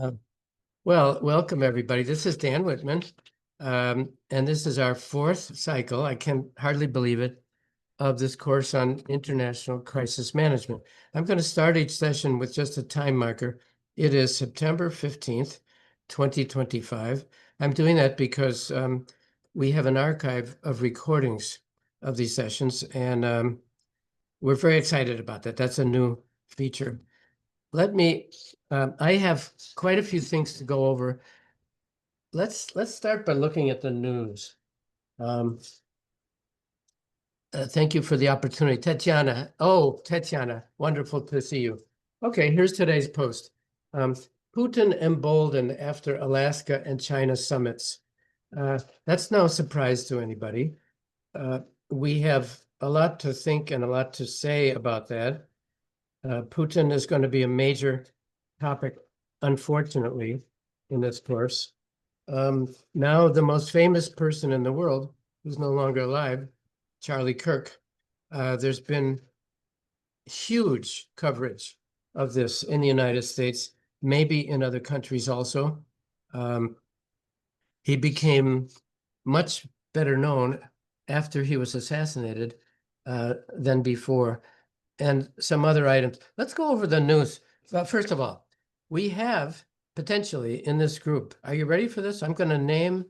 Uh, Well, welcome everybody. This is Dan Whitman, and this is our fourth cycle. I can hardly believe it, of this course on international crisis management. I'm going to start each session with just a time marker. It is September 15th, 2025. I'm doing that because we have an archive of recordings of these sessions, and we're very excited about that. That's a new feature. I have quite a few things to go over. Let's start by looking at the news. Um, Thank you for the opportunity. Tatiana. Oh, Tatiana, wonderful to see you. Okay, here's today's post. Um, Putin emboldened after Alaska and China summits. That's no surprise to anybody. Uh, we have a lot to think and a lot to say about that. Putin is going to be a major topic, unfortunately, in this course. Now, the most famous person in the world, who's no longer alive, Charlie Kirk. There's been huge coverage of this in the United States, maybe in other countries also. Um, he became much better known after he was assassinated than before. And some other items. Let's go over the news. First of all, we have potentially in this group. Are you ready for this? I'm going to name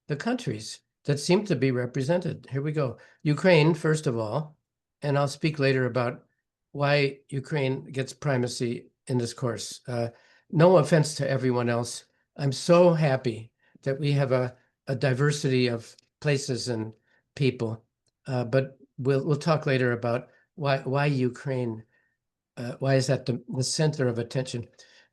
the countries that seem to be represented. Here we go. Ukraine, first of all, and I'll speak later about why Ukraine gets primacy in this course. No offense to everyone else. I'm so happy that we have a diversity of places and people, but we'll talk later about why Ukraine? Why is that the center of attention?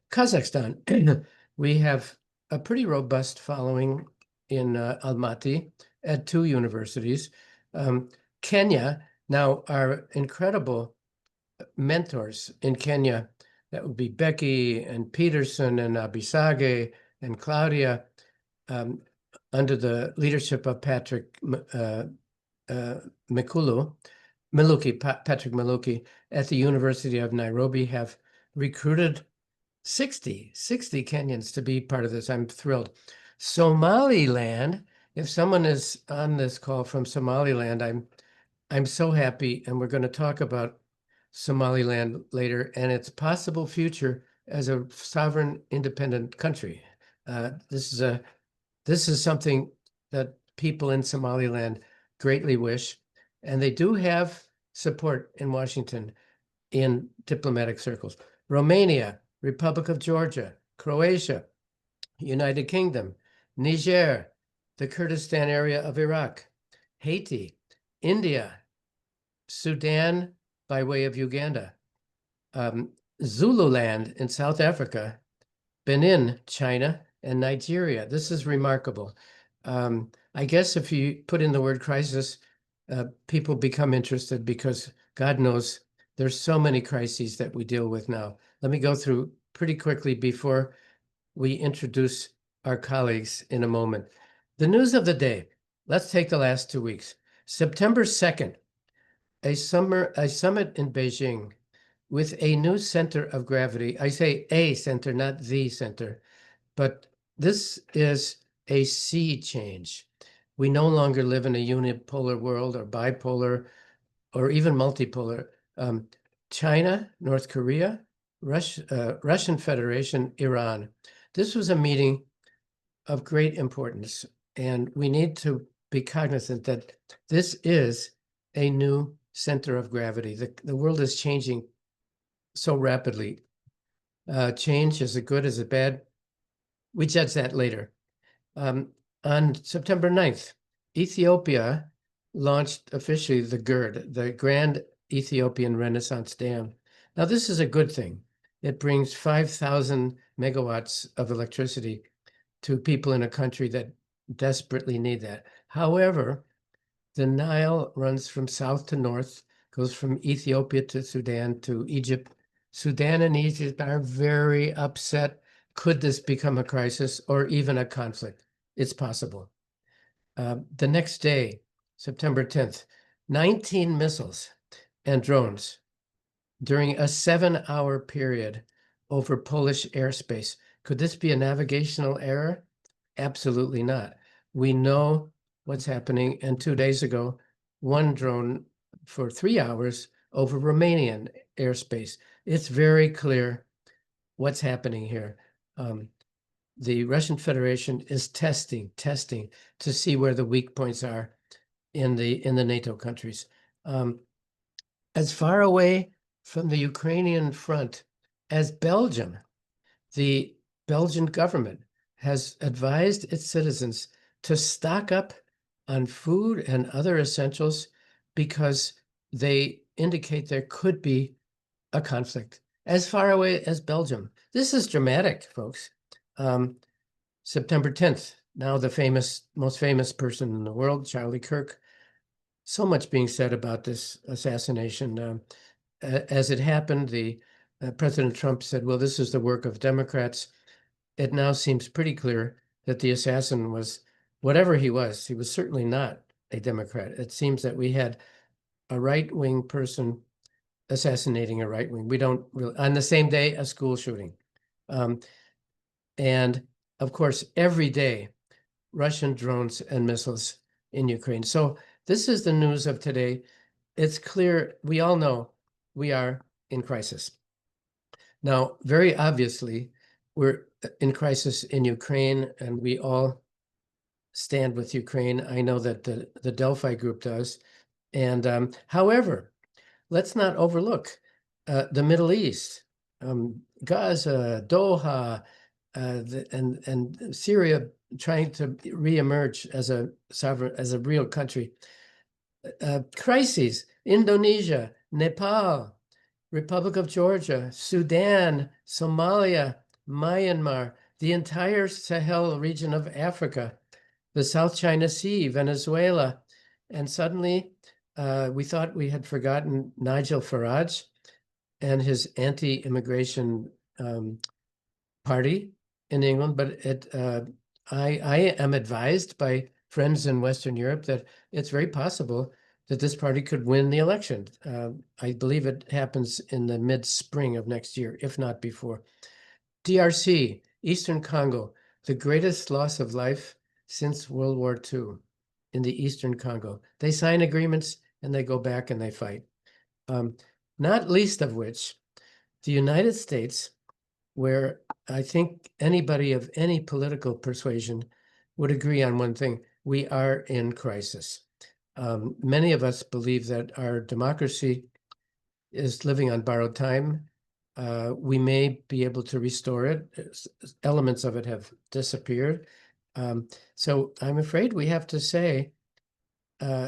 Kazakhstan, we have a pretty robust following in Almaty at two universities. Um, Kenya, now our incredible mentors in Kenya, that would be Becky and Peterson and Abisage and Claudia, um, under the leadership of Patrick Mikulu, Patrick Maluki at the University of Nairobi have recruited 60 Kenyans to be part of this. I'm thrilled. Somaliland, if someone is on this call from Somaliland, I'm so happy, and we're going to talk about Somaliland later and its possible future as a sovereign, independent country. This is something that people in Somaliland greatly wish, and they do have support in Washington in diplomatic circles. Romania, Republic of Georgia, Croatia, United Kingdom, Niger, the Kurdistan area of Iraq, Haiti, India, Sudan by way of Uganda, Zululand in South Africa, Benin, China, and Nigeria. This is remarkable. I guess if you put in the word crisis, people become interested because God knows there's so many crises that we deal with now. Let me go through pretty quickly before we introduce our colleagues in a moment. The news of the day. Let's take the last 2 weeks. September 2nd, a summit in Beijing with a new center of gravity. I say a center, not the center, but this is a sea change. We no longer live in a unipolar world or bipolar or even multipolar. China, North Korea, Russian Federation, Iran. This was a meeting of great importance, and we need to be cognizant that this is a new center of gravity. The world is changing so rapidly. Change, is it good, is it bad? We judge that later. On September 9th, Ethiopia launched officially the GERD, the Grand Ethiopian Renaissance Dam. Now, this is a good thing. It brings 5,000 megawatts of electricity to people in a country that desperately need that. However, the Nile runs from south to north, goes from Ethiopia to Sudan to Egypt. Sudan and Egypt are very upset. Could this become a crisis or even a conflict? It's possible. The next day, September 10th, 19 missiles and drones during a 7-hour period over Polish airspace. Could this be a navigational error? Absolutely not. We know what's happening. And 2 days ago, one drone for 3 hours over Romanian airspace. It's very clear what's happening here. The Russian Federation is testing to see where the weak points are in the NATO countries. As far away from the Ukrainian front as Belgium, the Belgian government has advised its citizens to stock up on food and other essentials because they indicate there could be a conflict as far away as Belgium. This is dramatic, folks. September 10th, now the most famous person in the world, Charlie Kirk. So much being said about this assassination. As it happened, President Trump said, well, this is the work of Democrats. It now seems pretty clear that the assassin was, whatever he was certainly not a Democrat. It seems that we had a right-wing person assassinating a right-wing. We don't really, on the same day, a school shooting. And of course, every day, Russian drones and missiles in Ukraine. So this is the news of today. It's clear, we all know we are in crisis. Now, very obviously, we're in crisis in Ukraine, and we all stand with Ukraine. I know that the Delphi group does. And however, let's not overlook the Middle East, Gaza, Doha, and Syria trying to reemerge as a sovereign, as a real country. Crises, Indonesia, Nepal, Republic of Georgia, Sudan, Somalia, Myanmar, the entire Sahel region of Africa, the South China Sea, Venezuela. And suddenly we thought we had forgotten Nigel Farage and his anti-immigration party in England, but I am advised by friends in Western Europe that it's very possible that this party could win the election. I believe it happens in the mid-spring of next year, if not before. DRC, Eastern Congo, the greatest loss of life since World War II in the Eastern Congo. They sign agreements and they go back and they fight. Not least of which, the United States, where I think anybody of any political persuasion would agree on one thing: we are in crisis. Many of us believe that our democracy is living on borrowed time. We may be able to restore it. Elements of it have disappeared. So I'm afraid we have to say,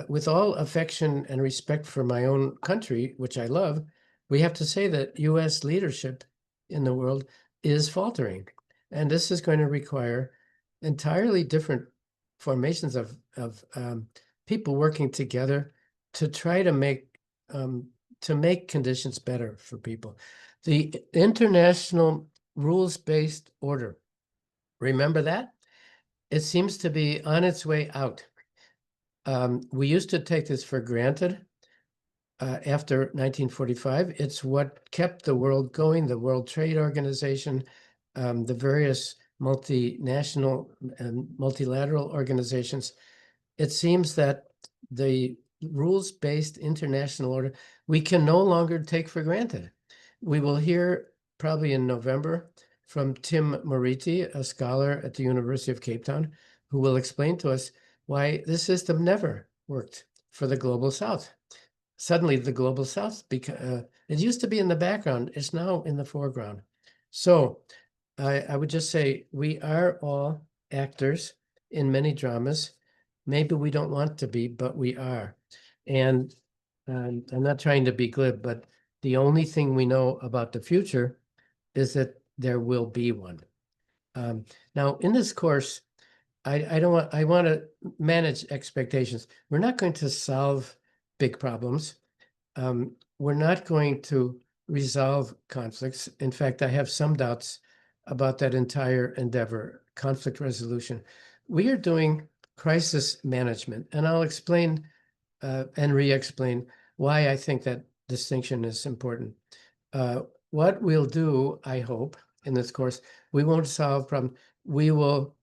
with all affection and respect for my own country, which I love, we have to say that US leadership in the world is faltering. And this is going to require entirely different formations of people working together to try to make conditions better for people. The international rules-based order, remember that? It seems to be on its way out. We used to take this for granted after 1945. It's what kept the world going, the World Trade Organization, the various multinational and multilateral organizations. It seems that the rules-based international order, we can no longer take for granted. We will hear probably in November from Tim Moriti, a scholar at the University of Cape Town, who will explain to us why this system never worked for the Global South. Suddenly the Global South, it used to be in the background, it's now in the foreground. So I would just say we are all actors in many dramas. Maybe we don't want to be, but we are. And I'm not trying to be glib, but the only thing we know about the future is that there will be one. Now, in this course, I want to manage expectations. We're not going to solve big problems. We're not going to resolve conflicts. In fact, I have some doubts about that entire endeavor, conflict resolution. We are doing crisis management, and I'll explain and re-explain why I think that distinction is important. What we'll do, I hope, in this course. We won't solve problems. We will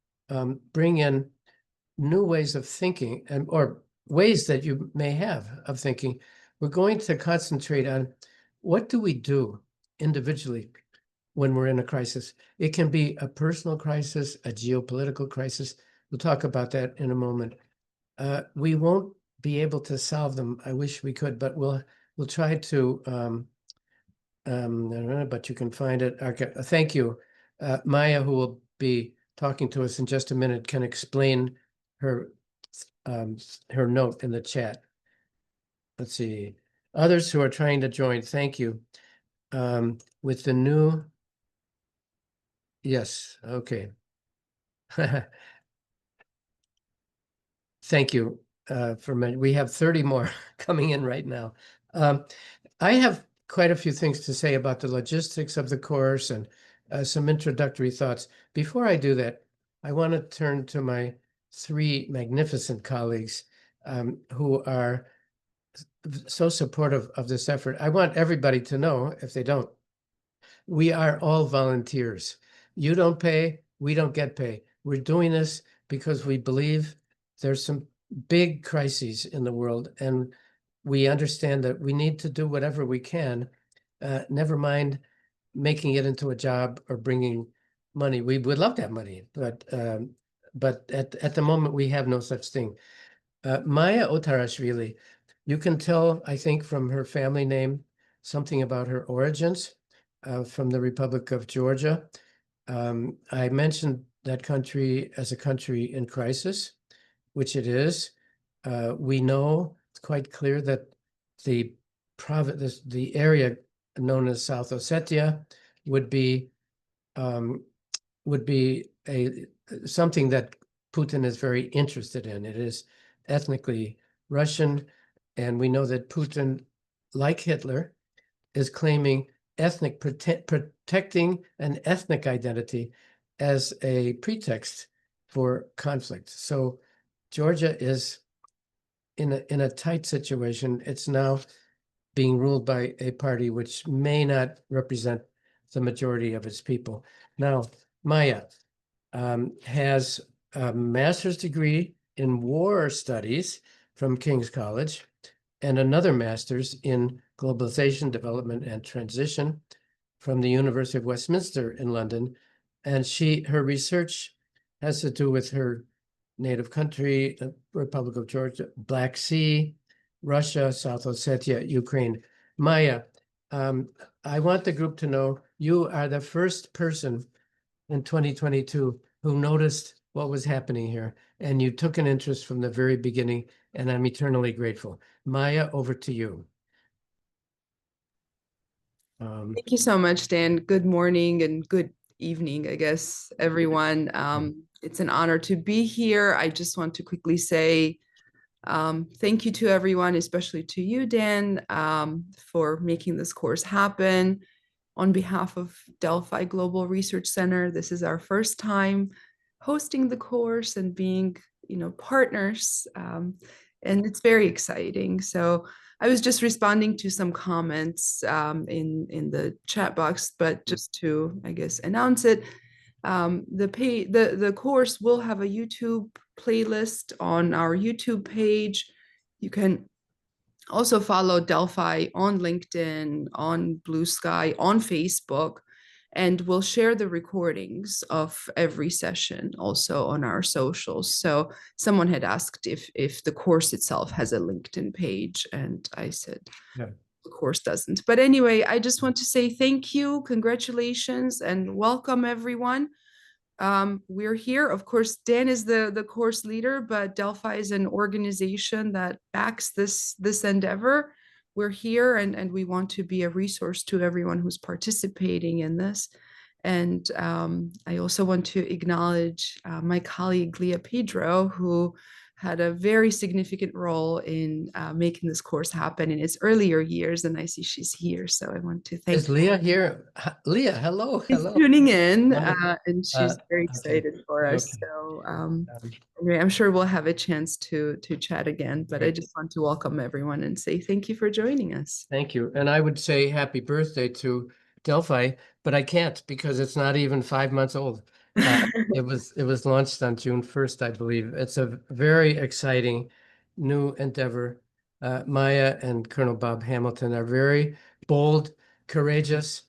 bring in new ways of thinking or ways that you may have of thinking. We're going to concentrate on what do we do individually when we're in a crisis. It can be a personal crisis, a geopolitical crisis. We'll talk about that in a moment. We won't be able to solve them. I wish we could, but we'll try to. But you can find it. Okay, thank you. Maya, who will be talking to us in just a minute, can explain her her note in the chat. Let's see. Others who are trying to join, thank you. With the new, yes, okay. Thank you we have 30 more coming in right now. I have quite a few things to say about the logistics of the course and some introductory thoughts. Before I do that, I want to turn to my three magnificent colleagues who are so supportive of this effort. I want everybody to know, if they don't, we are all volunteers. You don't pay, we don't get pay. We're doing this because we believe there's some big crises in the world, and we understand that we need to do whatever we can, never mind making it into a job or bringing money. We would love to have money, but at the moment, we have no such thing. Maya Otarashvili, you can tell, I think, from her family name, something about her origins from the Republic of Georgia. I mentioned that country as a country in crisis, which it is. We know it's quite clear that the area known as South Ossetia would be something that Putin is very interested in. It is ethnically Russian, and we know that Putin, like Hitler, is claiming protecting an ethnic identity as a pretext for conflict. So Georgia is in a tight situation. It's now being ruled by a party which may not represent the majority of its people. Now, Maya has a master's degree in war studies from King's College and another master's in globalization, development, and transition from the University of Westminster in London. And her research has to do with her native country, the Republic of Georgia, Black Sea, Russia, South Ossetia, Ukraine. Maya, I want the group to know you are the first person in 2022 who noticed what was happening here, and you took an interest from the very beginning, and I'm eternally grateful. Maya, over to you. Thank you so much, Dan. Good morning and good evening, I guess, everyone. It's an honor to be here. I just want to quickly say thank you to everyone, especially to you, Dan, for making this course happen. On behalf of Delphi Global Research Center, this is our first time hosting the course and being, partners, and it's very exciting. So I was just responding to some comments in the chat box, but just to, I guess, announce it, the course will have a YouTube playlist on our YouTube page. You can also follow Delphi on LinkedIn, on Blue Sky, on Facebook, and we'll share the recordings of every session also on our socials. So someone had asked if the course itself has a LinkedIn page, and I said, yeah, the course doesn't. But anyway, I just want to say thank you, congratulations, and welcome everyone. We're here. Of course, Dan is the course leader, but Delphi is an organization that backs this endeavor. We're here and we want to be a resource to everyone who's participating in this. And I also want to acknowledge my colleague, Leah Pedro, who had a very significant role in making this course happen in its earlier years. And I see she's here. So I want to thank Is Leah here? Leah, hello. She's tuning in and she's very excited for us. Okay. So anyway, I'm sure we'll have a chance to chat again, but I just want to welcome everyone and say thank you for joining us. Thank you. And I would say happy birthday to Delphi, but I can't because it's not even 5 months old. It was launched on June 1st, I believe. It's a very exciting new endeavor. Maya and Colonel Bob Hamilton are very bold, courageous,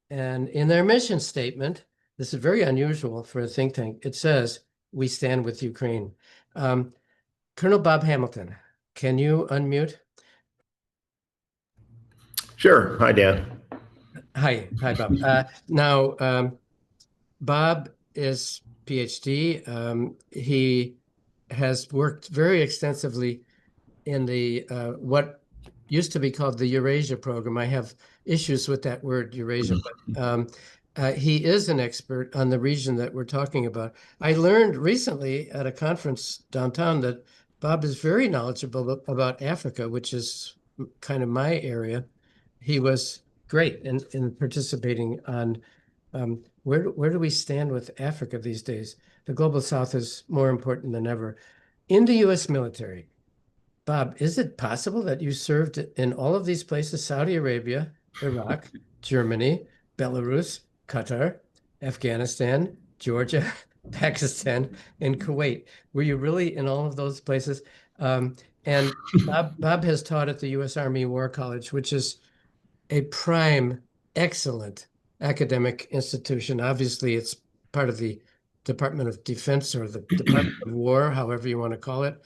and in their mission statement, this is very unusual for a think tank. It says, "We stand with Ukraine." Um, Colonel Bob Hamilton, can you unmute? Sure. Hi, Dan. Hi, Bob. Now, Bob is PhD. He has worked very extensively in the what used to be called the Eurasia program. I have issues with that word Eurasia, but he is an expert on the region that we're talking about. I learned recently at a conference downtown that Bob is very knowledgeable about Africa, which is kind of my area. He was great in participating on where do we stand with Africa these days? The global south is more important than ever. In the US military, Bob, is it possible that you served in all of these places, Saudi Arabia, Iraq, Germany, Belarus, Qatar, Afghanistan, Georgia, Pakistan, and Kuwait? Were you really in all of those places? And Bob has taught at the U.S. Army War College, which is a prime, excellent academic institution. Obviously, it's part of the Department of Defense or the Department of War, however you want to call it.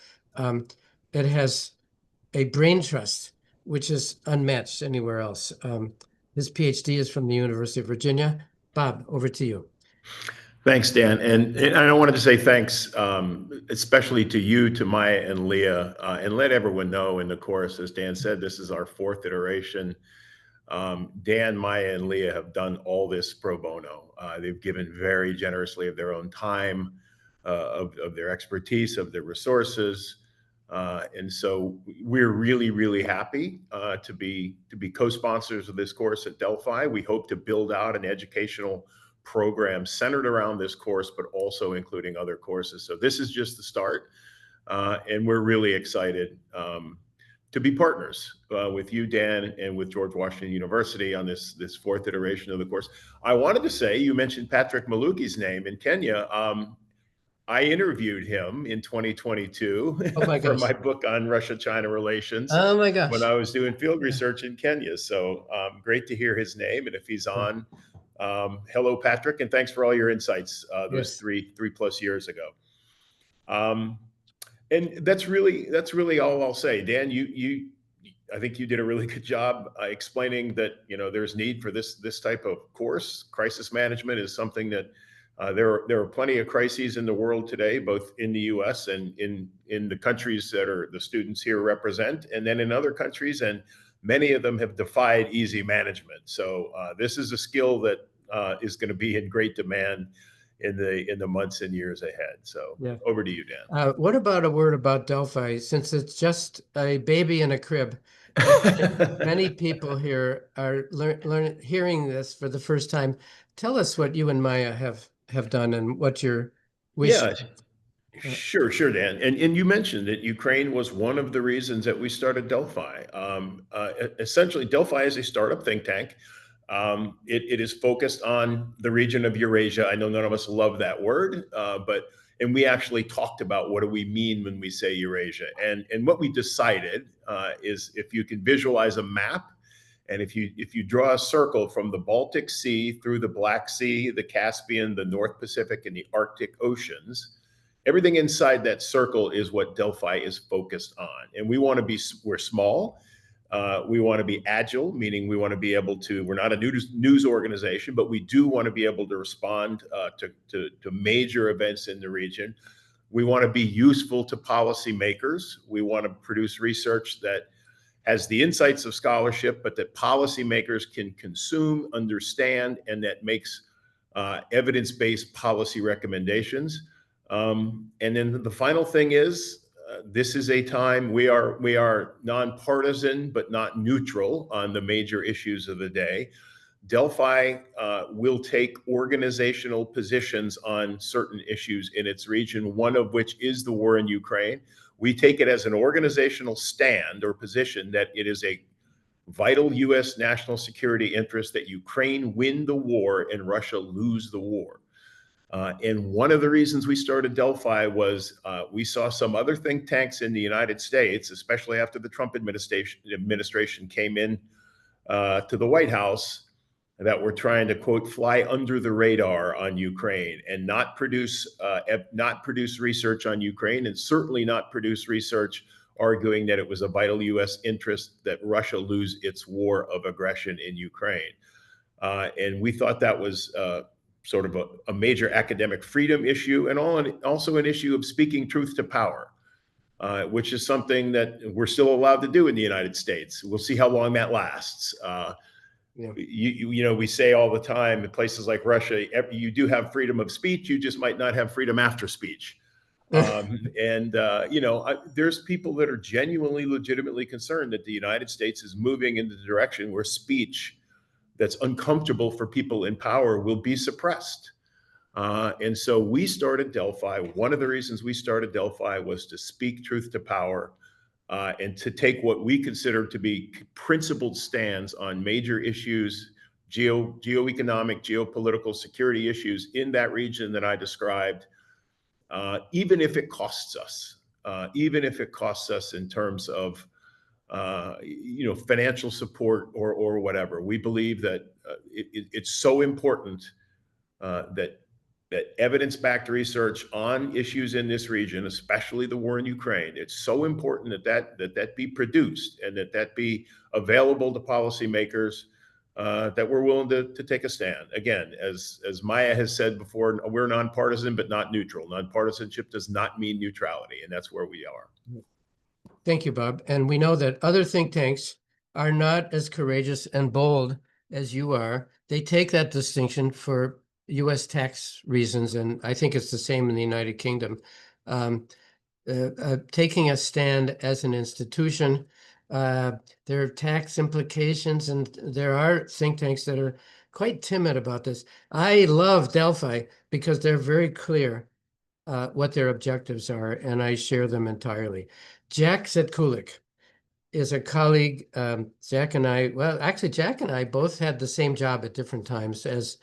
It has a brain trust, which is unmatched anywhere else. His PhD is from the University of Virginia. Bob, over to you. Thanks, Dan. And I wanted to say thanks, especially to you, to Maya and Leah, and let everyone know in the course, as Dan said, this is our fourth iteration. Dan, Maya, and Leah have done all this pro bono. They've given very generously of their own time, of their expertise, of their resources. And so we're really, really happy to be co-sponsors of this course at Delphi. We hope to build out an educational program centered around this course, but also including other courses. So this is just the start. And we're really excited to be partners with you, Dan, and with George Washington University on this fourth iteration of the course. I wanted to say, you mentioned Patrick Maluki's name in Kenya. I interviewed him in 2022 Oh my for gosh. my book on Russia-China relations Oh my when gosh. I was doing field Yeah. research in Kenya. So great to hear his name. And if he's Yeah. on, hello, Patrick, and thanks for all your insights those Yes. three plus years ago. And that's really all I'll say. Dan, I think you did a really good job explaining that there's need for this type of course. Crisis management is something that there are plenty of crises in the world today, both in the U.S. and in the countries that are the students here represent, and then in other countries, and many of them have defied easy management. So this is a skill that is going to be in great demand in the months and years ahead. So Yeah. over to you, Dan. What about a word about Delphi? Since it's just a baby in a crib, many people here are hearing this for the first time. Tell us what you and Maya have done and what your wish. Yeah, sure, Dan. And you mentioned that Ukraine was one of the reasons that we started Delphi. Essentially, Delphi is a startup think tank. It is focused on the region of Eurasia. I know none of us love that word, and we actually talked about what do we mean when we say Eurasia. And what we decided is if you can visualize a map, and if you draw a circle from the Baltic Sea through the Black Sea, the Caspian, the North Pacific, and the Arctic Oceans, everything inside that circle is what Delphi is focused on. And we're small. We want to be agile, meaning we want to be able to, we're not a news organization, but we do want to be able to respond to major events in the region. We want to be useful to policymakers. We want to produce research that has the insights of scholarship, but that policymakers can consume, understand, and that makes evidence-based policy recommendations. And then the final thing is, this is a time we are nonpartisan but not neutral on the major issues of the day. Delphi will take organizational positions on certain issues in its region, one of which is the war in Ukraine. We take it as an organizational stand or position that it is a vital U.S. national security interest that Ukraine win the war and Russia lose the war. And one of the reasons we started Delphi was we saw some other think tanks in the United States, especially after the Trump administration came in to the White House, that were trying to, quote, fly under the radar on Ukraine and not produce research on Ukraine, and certainly not produce research arguing that it was a vital U.S. interest that Russia lose its war of aggression in Ukraine. And we thought that was sort of a major academic freedom issue, and also an issue of speaking truth to power, which is something that we're still allowed to do in the United States. We'll see how long that lasts. Yeah. You know, we say all the time in places like Russia, you do have freedom of speech, you just might not have freedom after speech. You know, there's people that are genuinely, legitimately concerned that the United States is moving in the direction where speech that's uncomfortable for people in power will be suppressed. And so we started Delphi. One of the reasons we started Delphi was to speak truth to power, and to take what we consider to be principled stands on major issues, geoeconomic, geopolitical, security issues in that region that I described, even if it costs us, in terms of you know, financial support or whatever. We believe that it's so important that evidence-backed research on issues in this region, especially the war in Ukraine, it's so important that be produced and that be available to policymakers, that we're willing to take a stand. Again, as Maya has said before, we're nonpartisan but not neutral. Nonpartisanship does not mean neutrality, and that's where we are. Thank you, Bob. And we know that other think tanks are not as courageous and bold as you are. They take that distinction for U.S. tax reasons, and I think it's the same in the United Kingdom. Taking a stand as an institution, there are tax implications, and there are think tanks that are quite timid about this. I love Delphi because they're very clear what their objectives are, and I share them entirely. Jack Zetkulik is a colleague. Jack and I both had the same job at different times as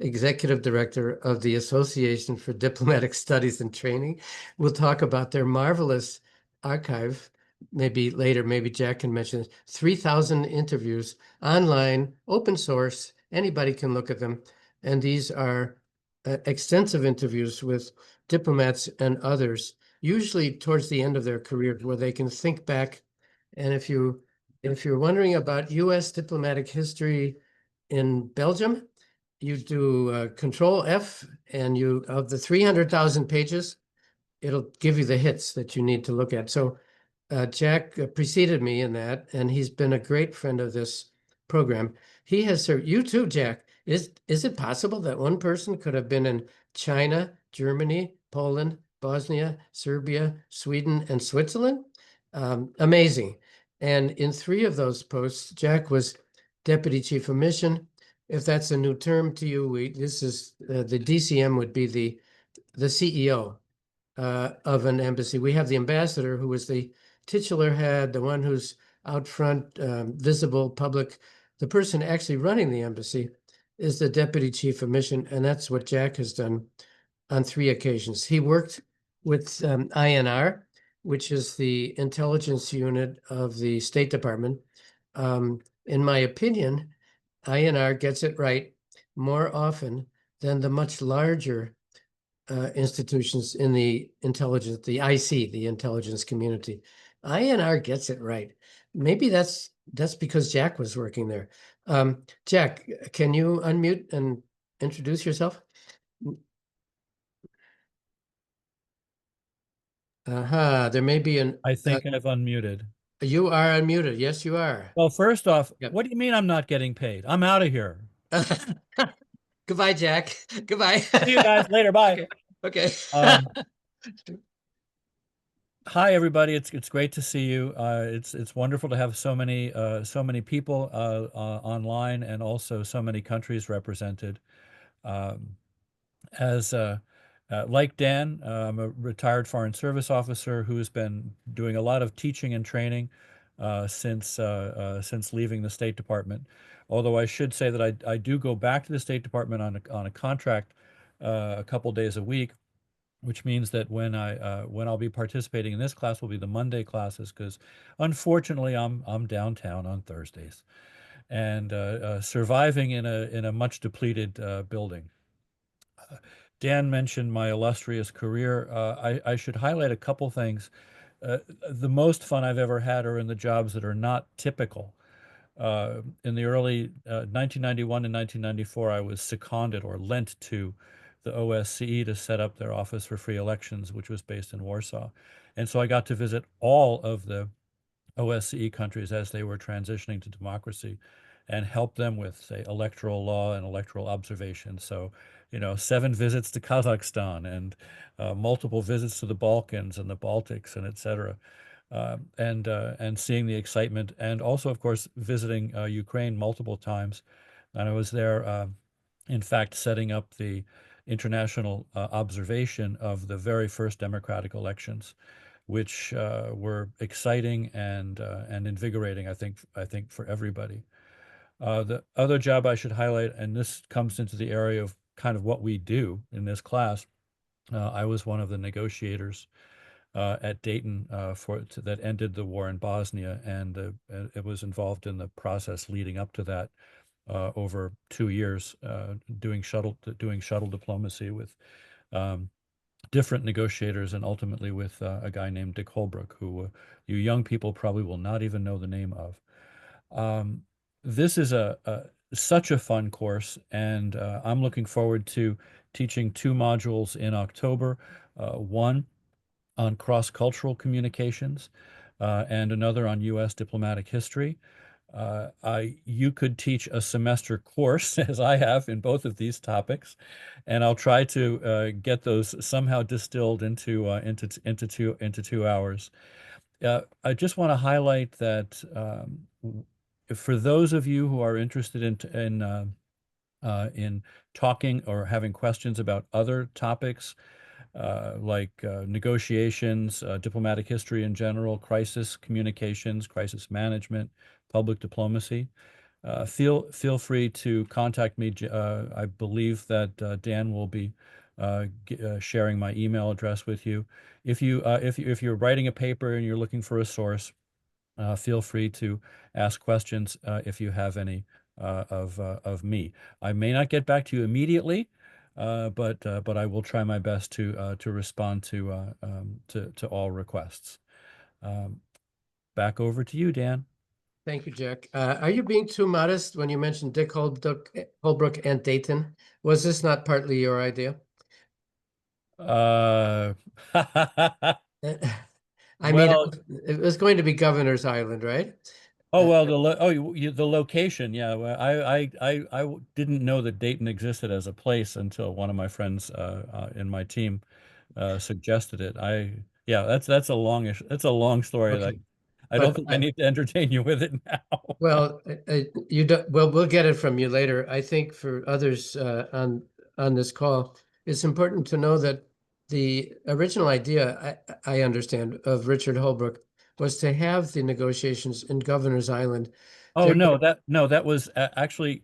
executive director of the Association for Diplomatic Studies and Training. We'll talk about their marvelous archive maybe later. Maybe Jack can mention it. 3,000 interviews online, open source. Anybody can look at them. And these are extensive interviews with diplomats and others, usually towards the end of their career, where they can think back. And if you're wondering about U.S. diplomatic history in Belgium, you do Control F, and of the 300,000 pages, it'll give you the hits that you need to look at. So Jack preceded me in that, and he's been a great friend of this program. He has served you too, Jack. Is it possible that one person could have been in China, Germany, Poland, Bosnia, Serbia, Sweden, and Switzerland? Amazing. And in 3 of those posts, Jack was deputy chief of mission. If that's a new term to you, this is the DCM would be the CEO of an embassy. We have the ambassador, who is the titular head, the one who's out front, visible, public. The person actually running the embassy is the deputy chief of mission, and that's what Jack has done on 3 occasions. He worked with INR, which is the intelligence unit of the State Department. In my opinion, INR gets it right more often than the much larger institutions in the intelligence, the IC, the intelligence community. INR gets it right. Maybe that's because Jack was working there. Jack, can you unmute and introduce yourself? There may be I think I've unmuted. You are unmuted. Yes, you are. Well, first off, Yep. What do you mean I'm not getting paid? I'm out of here. Goodbye, Jack. Goodbye. See you guys later. Bye. Okay. Hi, everybody. It's great to see you. It's wonderful to have so many people online, and also so many countries represented. Like Dan, I'm a retired Foreign Service officer who's been doing a lot of teaching and training since leaving the State Department. Although I should say that I do go back to the State Department on a contract a couple days a week, which means that when I'll be participating in this class will be the Monday classes, because unfortunately I'm downtown on Thursdays and surviving in a much depleted building. Dan mentioned my illustrious career. I should highlight a couple things. The most fun I've ever had are in the jobs that are not typical. In the early 1991 and 1994, I was seconded or lent to the OSCE to set up their Office for Free Elections, which was based in Warsaw. And so I got to visit all of the OSCE countries as they were transitioning to democracy and help them with, say, electoral law and electoral observation. So, 7 visits to Kazakhstan and multiple visits to the Balkans and the Baltics and et cetera. And seeing the excitement, and also, of course, visiting Ukraine multiple times. And I was there, in fact, setting up the international observation of the very first democratic elections, which were exciting and invigorating, I think for everybody. The other job I should highlight, and this comes into the area of kind of what we do in this class, I was one of the negotiators at Dayton that ended the war in Bosnia, and it was involved in the process leading up to that over 2 years, doing shuttle diplomacy with different negotiators, and ultimately with a guy named Dick Holbrook, who you young people probably will not even know the name of. This is such a fun course, and I'm looking forward to teaching 2 modules in October, one on cross-cultural communications, and another on U.S. diplomatic history. You could teach a semester course, as I have in both of these topics, and I'll try to get those somehow distilled into 2 hours. I just want to highlight that for those of you who are interested in talking or having questions about other topics, like negotiations, diplomatic history in general, crisis communications, crisis management, public diplomacy, feel free to contact me. I believe that Dan will be sharing my email address with you. If you're writing a paper and you're looking for a source, feel free to ask questions if you have any of me. I may not get back to you immediately, but I will try my best to respond to all requests. Back over to you, Dan. Thank you, Jack. Are you being too modest when you mentioned Dick Holbrook and Dayton? Was this not partly your idea? I mean, Well, it was going to be Governor's Island, right? oh well, the location, yeah. Well, I didn't know that Dayton existed as a place until one of my friends in my team suggested it. Yeah, that's a long story that Okay. I don't But think I need to entertain you with it now. well, you don't. Well, we'll get it from you later. I think for others on this call, it's important to know that the original idea, I understand, of Richard Holbrook was to have the negotiations in Governor's Island. Oh There, no, that was actually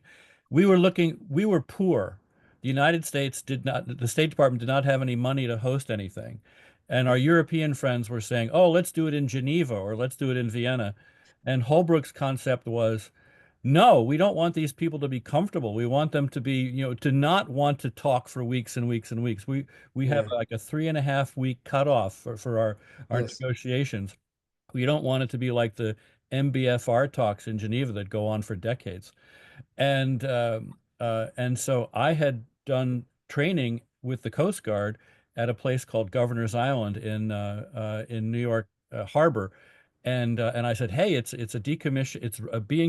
we were poor. The United States the State Department did not have any money to host anything. And our European friends were saying, "Oh, let's do it in Geneva or let's do it in Vienna." And Holbrook's concept was, "No, we don't want these people to be comfortable. We want them to be, to not want to talk for weeks and weeks and weeks. We have Yeah. like a 3.5 week cutoff for our Yes. negotiations. We don't want it to be like the MBFR talks in Geneva that go on for decades." And so I had done training with the Coast Guard at a place called Governor's Island in New York Harbor, and I said, "Hey, it's being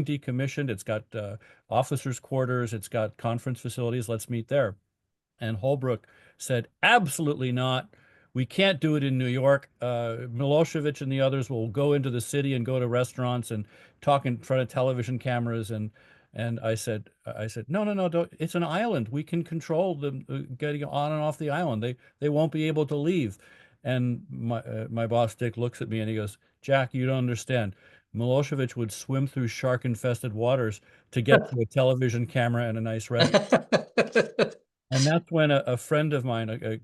decommissioned. It's got officers' quarters. It's got conference facilities. Let's meet there." And Holbrook said, "Absolutely not. We can't do it in New York. Milosevic and the others will go into the city and go to restaurants and talk in front of television cameras." And I said, "No, no, no, don't. It's an island. We can control them getting on and off the island. They won't be able to leave." And my boss Dick looks at me and he goes, "Jack, you don't understand. Milosevic would swim through shark-infested waters to get to a television camera and a nice restaurant. And that's when a friend of mine,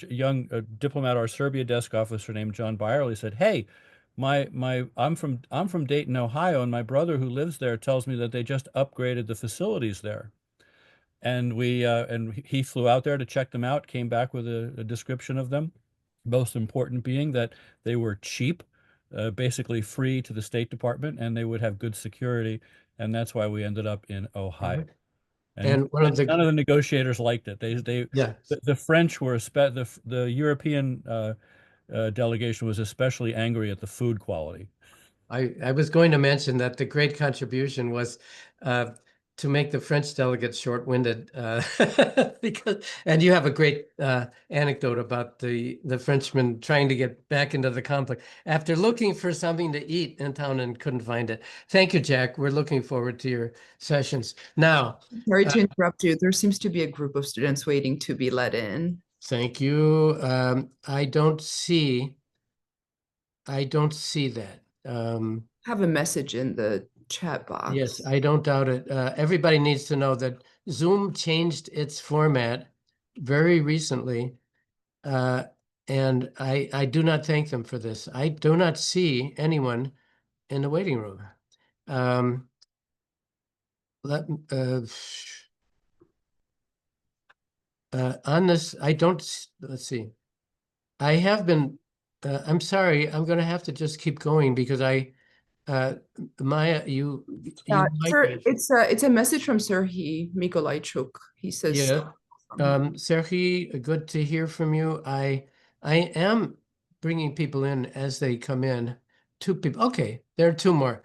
young diplomat or Serbia desk officer named John Byerly said, "Hey, I'm from Dayton, Ohio, and my brother who lives there tells me that they just upgraded the facilities there." And he flew out there to check them out, came back with a description of them. Most important being that they were cheap, basically free to the State Department, and they would have good security. And that's why we ended up in Ohio. And one of None of the, the negotiators liked it. yeah, The French were the European delegation was especially angry at the food quality. I was going to mention that the great contribution was to make the French delegates short-winded because, and you have a great anecdote about the Frenchman trying to get back into the conflict after looking for something to eat in town and couldn't find it. Thank you, Jack. We're looking forward to your sessions. Now, Sorry to interrupt you. There seems to be a group of students waiting to be let in. thank you. I don't see that. Have a message in the chat box. Yes, I don't doubt it. Everybody needs to know that Zoom changed its format very recently, and I do not thank them for this. I do not see anyone in the waiting room. Let on this, I don't. Let's see. I have been. I'm sorry. I'm going to have to just keep going because Maya, you might Sir, be. it's a message from Serhiy Mykolaichuk. He says, Yeah. Serhiy, good to hear from you. I am bringing people in as they come in. 2 people. Okay, there are 2 more.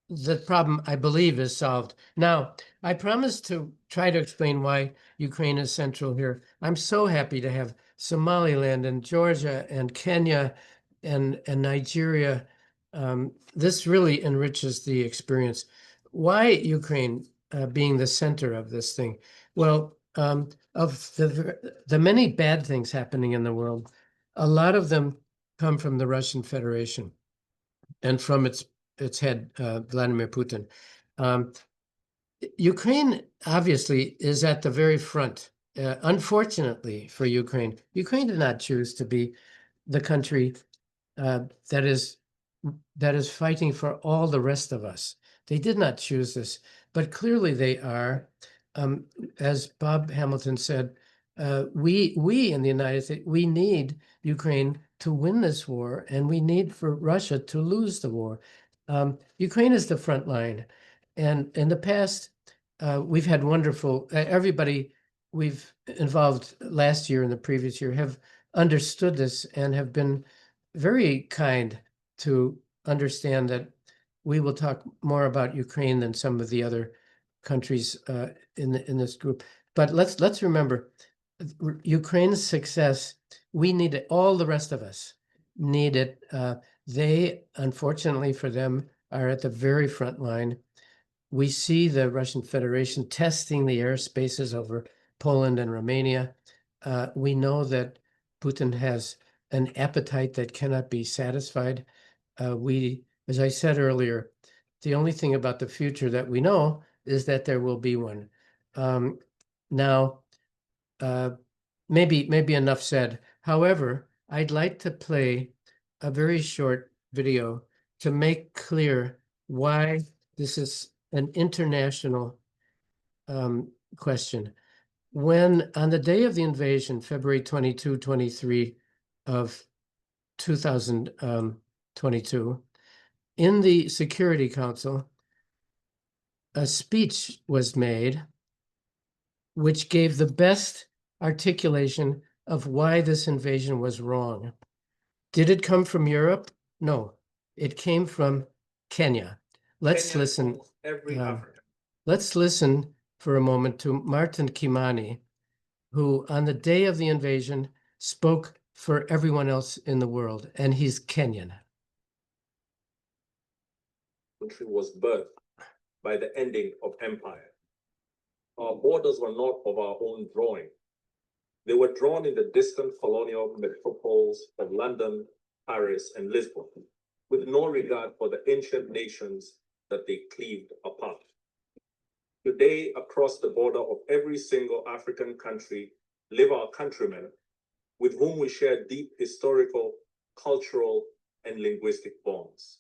The problem, I believe, is solved. Now, I promised to try to explain why Ukraine is central here. I'm so happy to have Somaliland and Georgia and Kenya and Nigeria. This really enriches the experience. Why Ukraine being the center of this thing? Well, of the many bad things happening in the world, a lot of them come from the Russian Federation and from its head, Vladimir Putin. Ukraine obviously is at the very front. Unfortunately for Ukraine, Ukraine did not choose to be the country that is fighting for all the rest of us. They did not choose this, but clearly they are. As Bob Hamilton said, we in the United States, we need Ukraine to win this war, and we need for Russia to lose the war. Ukraine is the front line, and in the past, we've had wonderful. Everybody we've involved last year and the previous year have understood this and have been very kind to understand that we will talk more about Ukraine than some of the other countries in this group. But let's remember, Ukraine's success, we need it. All the rest of us need it. They, unfortunately for them, are at the very front line. We see the Russian Federation testing the airspaces over Poland and Romania. We know that Putin has an appetite that cannot be satisfied. As I said earlier, the only thing about the future that we know is that there will be one. Now, maybe enough said. However, I'd like to play a very short video to make clear why this is an international question. When on the day of the invasion, February 22, 23 of 2022, in the Security Council, a speech was made which gave the best articulation of why this invasion was wrong. Did it come from Europe? No, it came from Kenya. Let's listen. Let's listen for a moment to Martin Kimani, who on the day of the invasion spoke for everyone else in the world, and he's Kenyan. Country was birthed by the ending of empire. Our borders were not of our own drawing. They were drawn in the distant colonial metropoles of London, Paris, and Lisbon. with no regard for the ancient nations that they cleaved apart. Today, across the border of every single African country live our countrymen with whom we share deep historical, cultural, and linguistic bonds.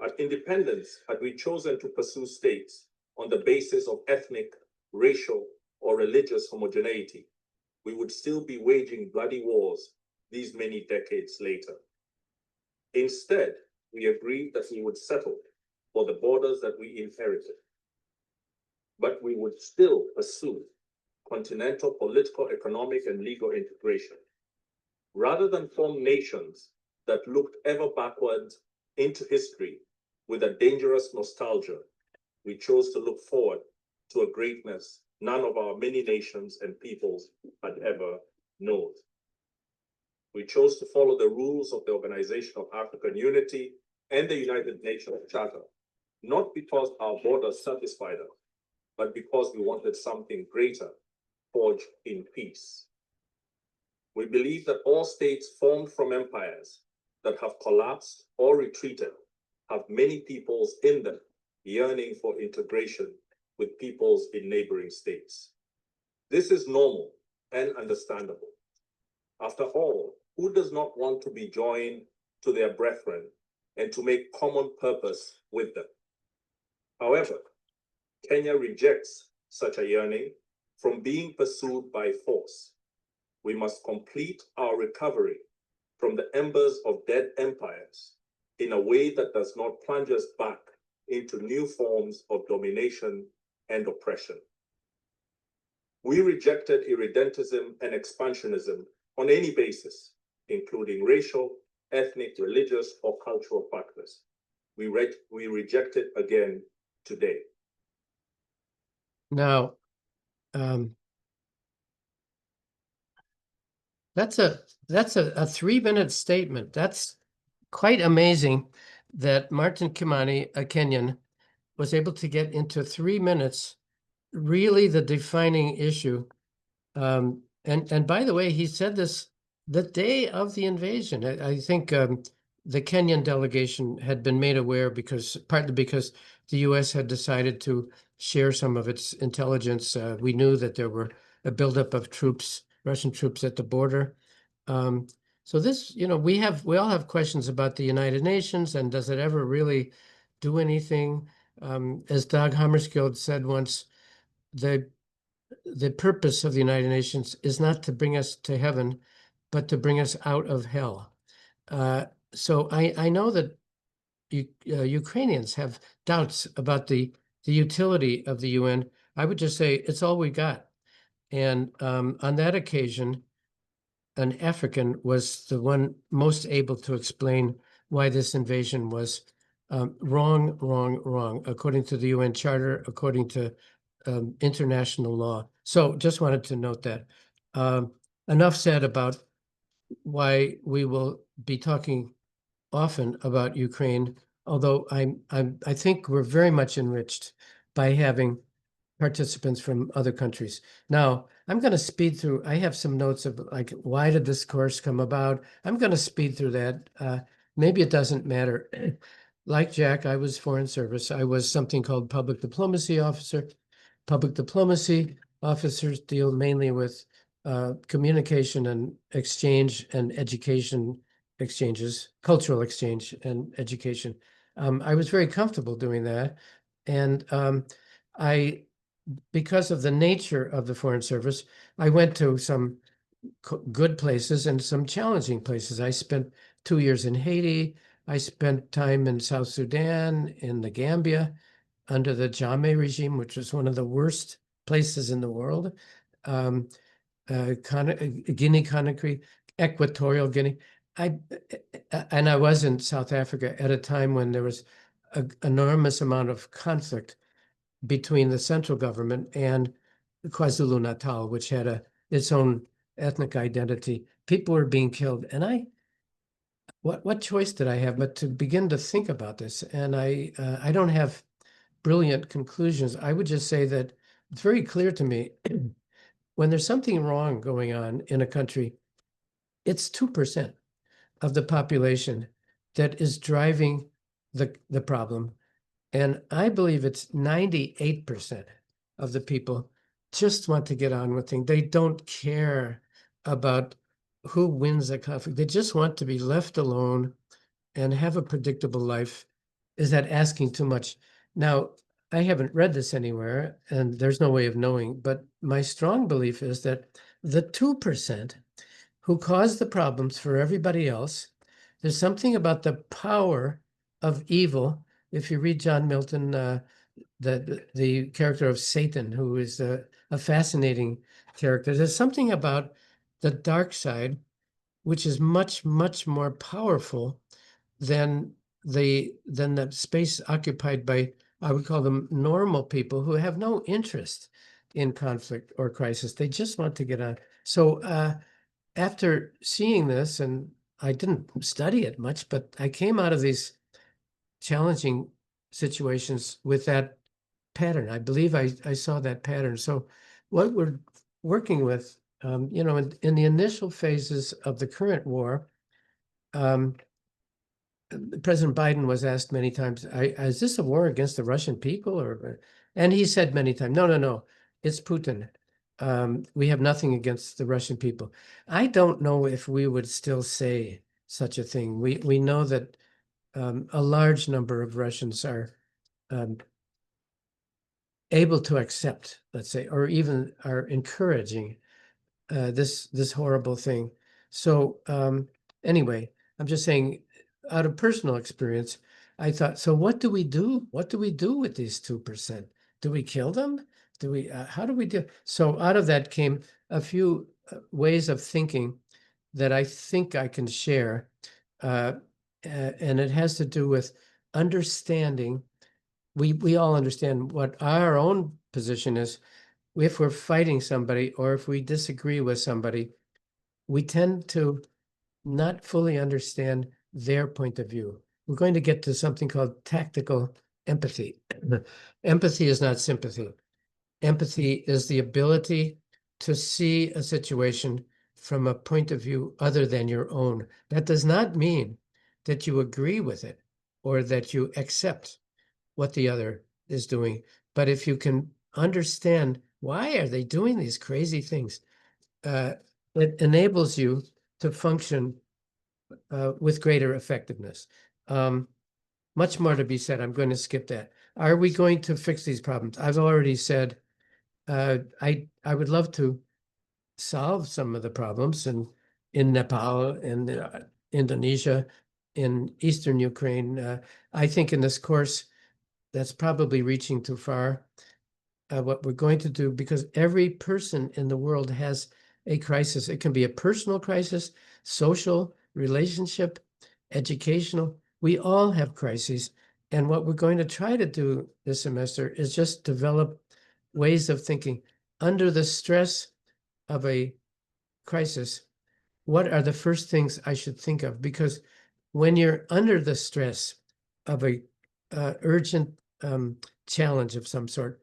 At independence, had we chosen to pursue states on the basis of ethnic, racial, or religious homogeneity, we would still be waging bloody wars these many decades later. Instead, we agreed that we would settle for the borders that we inherited, but we would still pursue continental political, economic, and legal integration. Rather than form nations that looked ever backwards into history with a dangerous nostalgia, we chose to look forward to a greatness none of our many nations and peoples had ever known. We chose to follow the rules of the Organization of African Unity and the United Nations Charter, not because our borders satisfied us, but because we wanted something greater, forged in peace. We believe that all states formed from empires that have collapsed or retreated have many peoples in them yearning for integration with peoples in neighboring states. This is normal and understandable. After all, who does not want to be joined to their brethren and to make common purpose with them? However, Kenya rejects such a yearning from being pursued by force. We must complete our recovery from the embers of dead empires in a way that does not plunge us back into new forms of domination and oppression. We rejected irredentism and expansionism on any basis, including racial, ethnic, religious, or cultural factors. We reject it again today. Now, that's a 3-minute statement. That's quite amazing that Martin Kimani, a Kenyan, was able to get into 3 minutes really the defining issue. And by the way, he said this the day of the invasion. I think the Kenyan delegation had been made aware partly because the U.S. had decided to share some of its intelligence. We knew that there were a buildup of troops, Russian troops at the border. So this, we all have questions about the United Nations and does it ever really do anything? As Dag Hammarskjöld said once, the purpose of the United Nations is not to bring us to heaven, but to bring us out of hell. So I know that Ukrainians have doubts about the utility of the UN. I would just say it's all we got. And on that occasion, an African was the one most able to explain why this invasion was wrong, according to the UN Charter, according to international law. So just wanted to note that. Enough said about why we will be talking often about Ukraine, although I think we're very much enriched by having participants from other countries. Now, I'm going to speed through. I have some notes of like, why did this course come about? I'm going to speed through that. Maybe it doesn't matter. Like Jack, I was Foreign Service. I was something called Public Diplomacy Officer. Public diplomacy officers deal mainly with communication and exchange and education exchanges, cultural exchange and education. I was very comfortable doing that. And because of the nature of the Foreign Service, I went to some good places and some challenging places. I spent 2 years in Haiti. I spent time in South Sudan, in the Gambia, under the Jammeh regime, which was one of the worst places in the world. Guinea-Conakry, Equatorial Guinea. And I was in South Africa at a time when there was an enormous amount of conflict between the central government and KwaZulu-Natal, which had its own ethnic identity. People were being killed. And what choice did I have but to begin to think about this? And I don't have brilliant conclusions. I would just say that it's very clear to me when there's something wrong going on in a country, it's 2% of the population that is driving the problem. And I believe it's 98% of the people just want to get on with things. They don't care about who wins the conflict. They just want to be left alone and have a predictable life. Is that asking too much? Now, I haven't read this anywhere, and there's no way of knowing, but my strong belief is that the 2% who cause the problems for everybody else, there's something about the power of evil. If you read John Milton, the character of Satan, who is a fascinating character, there's something about the dark side which is much, much more powerful than the space occupied by, I would call them normal people who have no interest in conflict or crisis. They just want to get on. So after seeing this, and I didn't study it much, but I came out of these challenging situations with that pattern. I believe I saw that pattern. So what we're working with, you know, in the initial phases of the current war, President Biden was asked many times, is this a war against the Russian people? And he said many times, no, it's Putin. We have nothing against the Russian people. I don't know if we would still say such a thing. We know that a large number of Russians are able to accept, let's say, or even are encouraging this horrible thing. So anyway, I'm just saying, out of personal experience, I thought, so what do we do? What do we do with these 2%? Do we kill them? Do we? How do we do? So out of that came a few ways of thinking that I think I can share, and it has to do with understanding. We all understand what our own position is. If we're fighting somebody or if we disagree with somebody, we tend to not fully understand their point of view. We're going to get to something called tactical empathy. Empathy is not sympathy. Empathy is the ability to see a situation from a point of view other than your own. That does not mean that you agree with it or that you accept what the other is doing. But if you can understand why are they doing these crazy things, it enables you to function with greater effectiveness. Much more to be said. I'm going to skip that. Are we going to fix these problems? I've already said I would love to solve some of the problems in Nepal, in Indonesia, in Eastern Ukraine. I think in this course, that's probably reaching too far. What we're going to do, because every person in the world has a crisis. It can be a personal crisis, social, relationship, educational. We all have crises. And what we're going to try to do this semester is just develop ways of thinking under the stress of a crisis. What are the first things I should think of? Because when you're under the stress of a urgent challenge of some sort,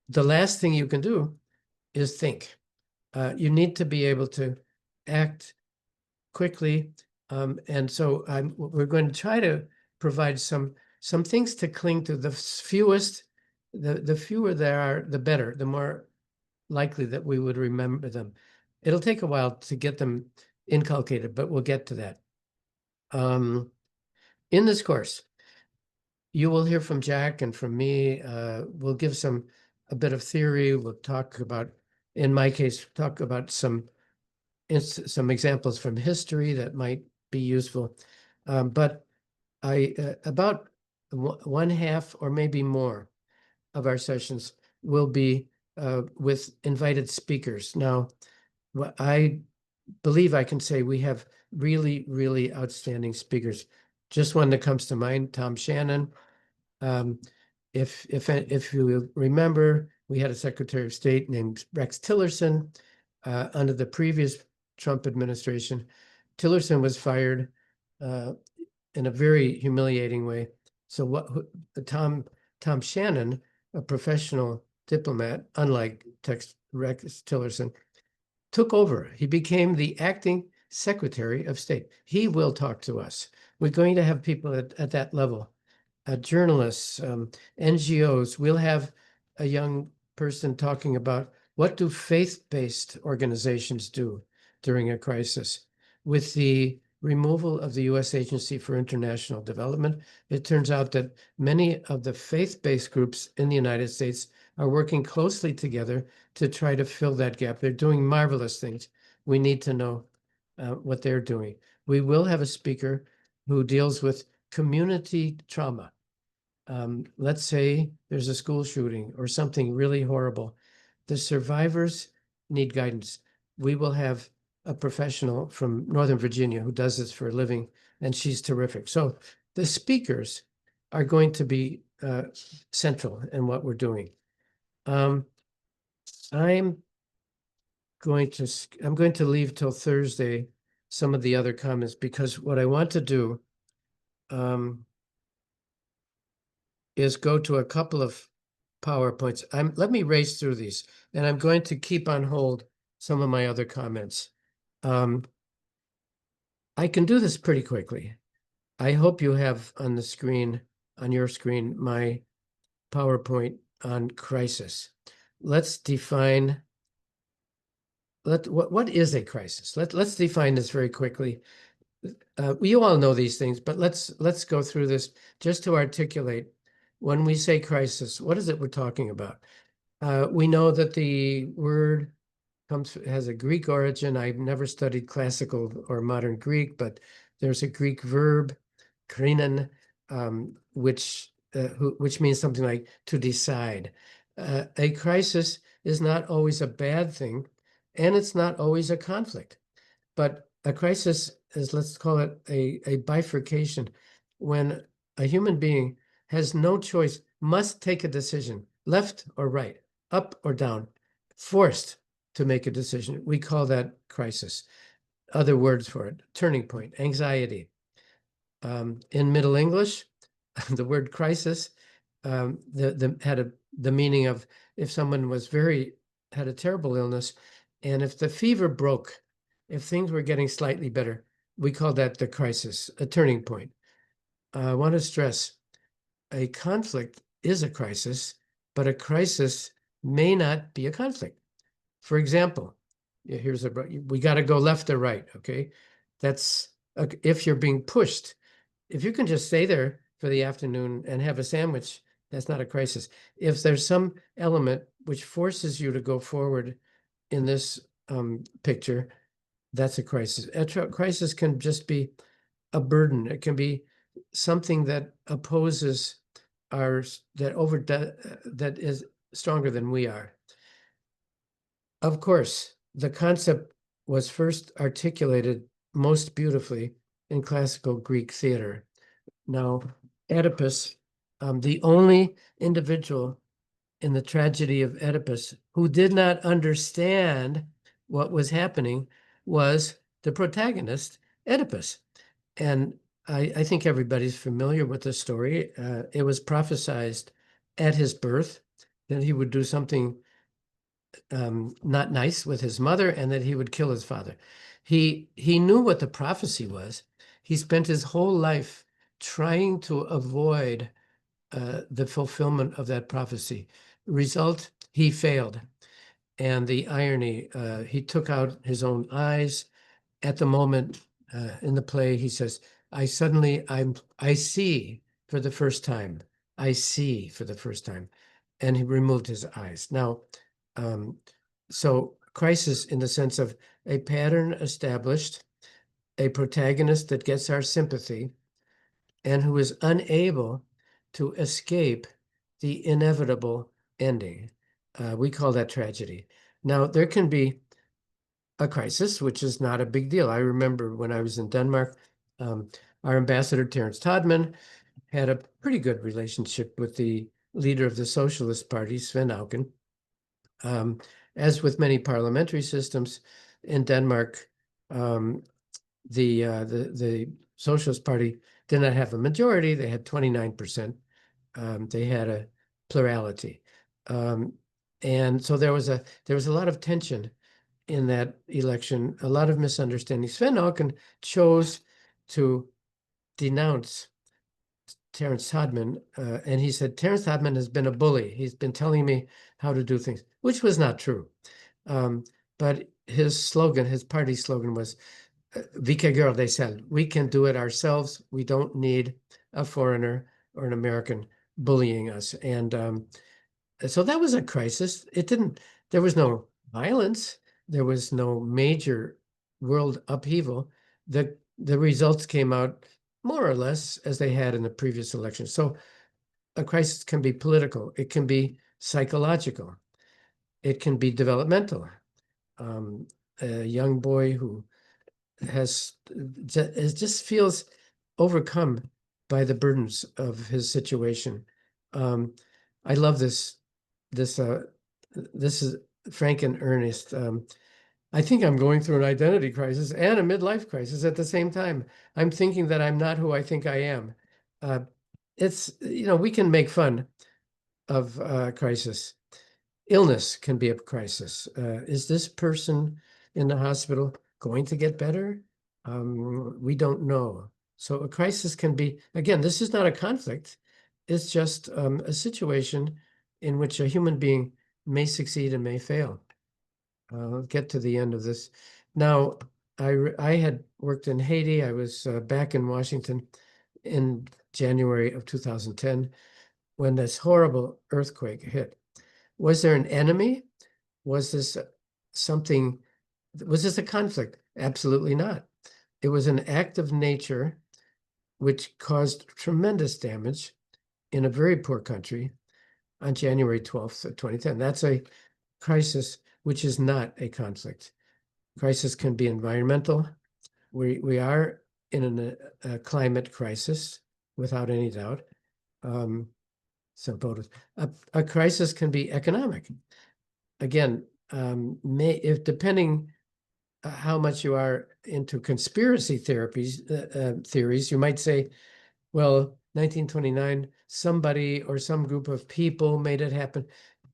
the last thing you can do is think. You need to be able to act quickly. And so we're going to try to provide some things to cling to. The fewest, the fewer there are, the better, the more likely that we would remember them. It'll take a while to get them inculcated, but we'll get to that. In this course, you will hear from Jack and from me. We'll give a bit of theory. We'll talk about, in my case, talk about some examples from history that might be useful. But about one half or maybe more of our sessions will be with invited speakers. Now, I believe I can say we have really, really outstanding speakers. Just one that comes to mind, Tom Shannon. If you remember, we had a Secretary of State named Rex Tillerson under the previous Trump administration. Tillerson was fired in a very humiliating way. So Tom Shannon, a professional diplomat, unlike Rex Tillerson, took over. He became the acting Secretary of State. He will talk to us. We're going to have people at that level, journalists, NGOs. We'll have a young person talking about what do faith-based organizations do during a crisis. With the removal of the U.S. Agency for International Development, it turns out that many of the faith-based groups in the United States are working closely together to try to fill that gap. They're doing marvelous things. We need to know what they're doing. We will have a speaker who deals with community trauma. Let's say there's a school shooting or something really horrible. The survivors need guidance. We will have a professional from Northern Virginia who does this for a living, and she's terrific. So the speakers are going to be central in what we're doing. I'm going to leave till Thursday some of the other comments, because what I want to do is go to a couple of PowerPoints. Let me race through these, and I'm going to keep on hold some of my other comments. I can do this pretty quickly. I hope you have on the screen, on your screen, my PowerPoint on crisis. Let's define what is a crisis? Let's define this very quickly. You all know these things, but let's go through this just to articulate. When we say crisis, what is it we're talking about? We know that the word has a Greek origin. I've never studied classical or modern Greek, but there's a Greek verb, krinon, which means something like to decide. A crisis is not always a bad thing, and it's not always a conflict. But a crisis is, let's call it a bifurcation, when a human being has no choice, must take a decision, left or right, up or down, forced to make a decision. We call that crisis. Other words for it, turning point, anxiety. In Middle English, the word crisis had the meaning of if someone had a terrible illness, and if the fever broke, if things were getting slightly better, we call that the crisis, a turning point. I want to stress, a conflict is a crisis, but a crisis may not be a conflict. For example, we got to go left or right, okay? That's if you're being pushed. If you can just stay there for the afternoon and have a sandwich, that's not a crisis. If there's some element which forces you to go forward in this picture, that's a crisis. A crisis can just be a burden. It can be something that opposes that is stronger than we are. Of course, the concept was first articulated most beautifully in classical Greek theater. Now, Oedipus, the only individual in the tragedy of Oedipus who did not understand what was happening was the protagonist, Oedipus. And I think everybody's familiar with the story. It was prophesied at his birth that he would do something not nice with his mother and that he would kill his father. He knew what the prophecy was. He spent his whole life trying to avoid the fulfillment of that prophecy. Result, he failed. And the irony, he took out his own eyes. At the moment in the play, he says, I see for the first time. I see for the first time. And he removed his eyes. Now, so crisis in the sense of a pattern established, a protagonist that gets our sympathy, and who is unable to escape the inevitable ending. We call that tragedy. Now, there can be a crisis, which is not a big deal. I remember when I was in Denmark, our ambassador, Terence Todman, had a pretty good relationship with the leader of the Socialist Party, Svend Auken. As with many parliamentary systems in Denmark, the Socialist Party did not have a majority. They had 29%. They had a plurality. And so there was a lot of tension in that election, a lot of misunderstandings. Sven Auken chose to denounce Terrence Hodman, and he said, Terrence Hodman has been a bully. He's been telling me how to do things, which was not true. But his slogan, his party slogan was, "Vi que guerre des seuls." We can do it ourselves. We don't need a foreigner or an American bullying us. And so that was a crisis. There was no violence. There was no major world upheaval. The results came out more or less as they had in the previous election. So a crisis can be political. It can be psychological. It can be developmental. A young boy who just feels overcome by the burdens of his situation. I love this. This is Frank and Ernest. I think I'm going through an identity crisis and a midlife crisis at the same time. I'm thinking that I'm not who I think I am. We can make fun of crisis. Illness can be a crisis. Is this person in the hospital going to get better? We don't know. So a crisis can be, again, this is not a conflict. It's just a situation in which a human being may succeed and may fail. I'll get to the end of this. Now, I had worked in Haiti. I was back in Washington in January of 2010 when this horrible earthquake hit. Was there an enemy? Was this a conflict? Absolutely not. It was an act of nature which caused tremendous damage in a very poor country on January 12th of 2010. That's a crisis which is not a conflict. Crisis can be environmental. We are in a climate crisis, without any doubt. A crisis can be economic. Again, depending how much you are into conspiracy theories, you might say, well, 1929, somebody or some group of people made it happen.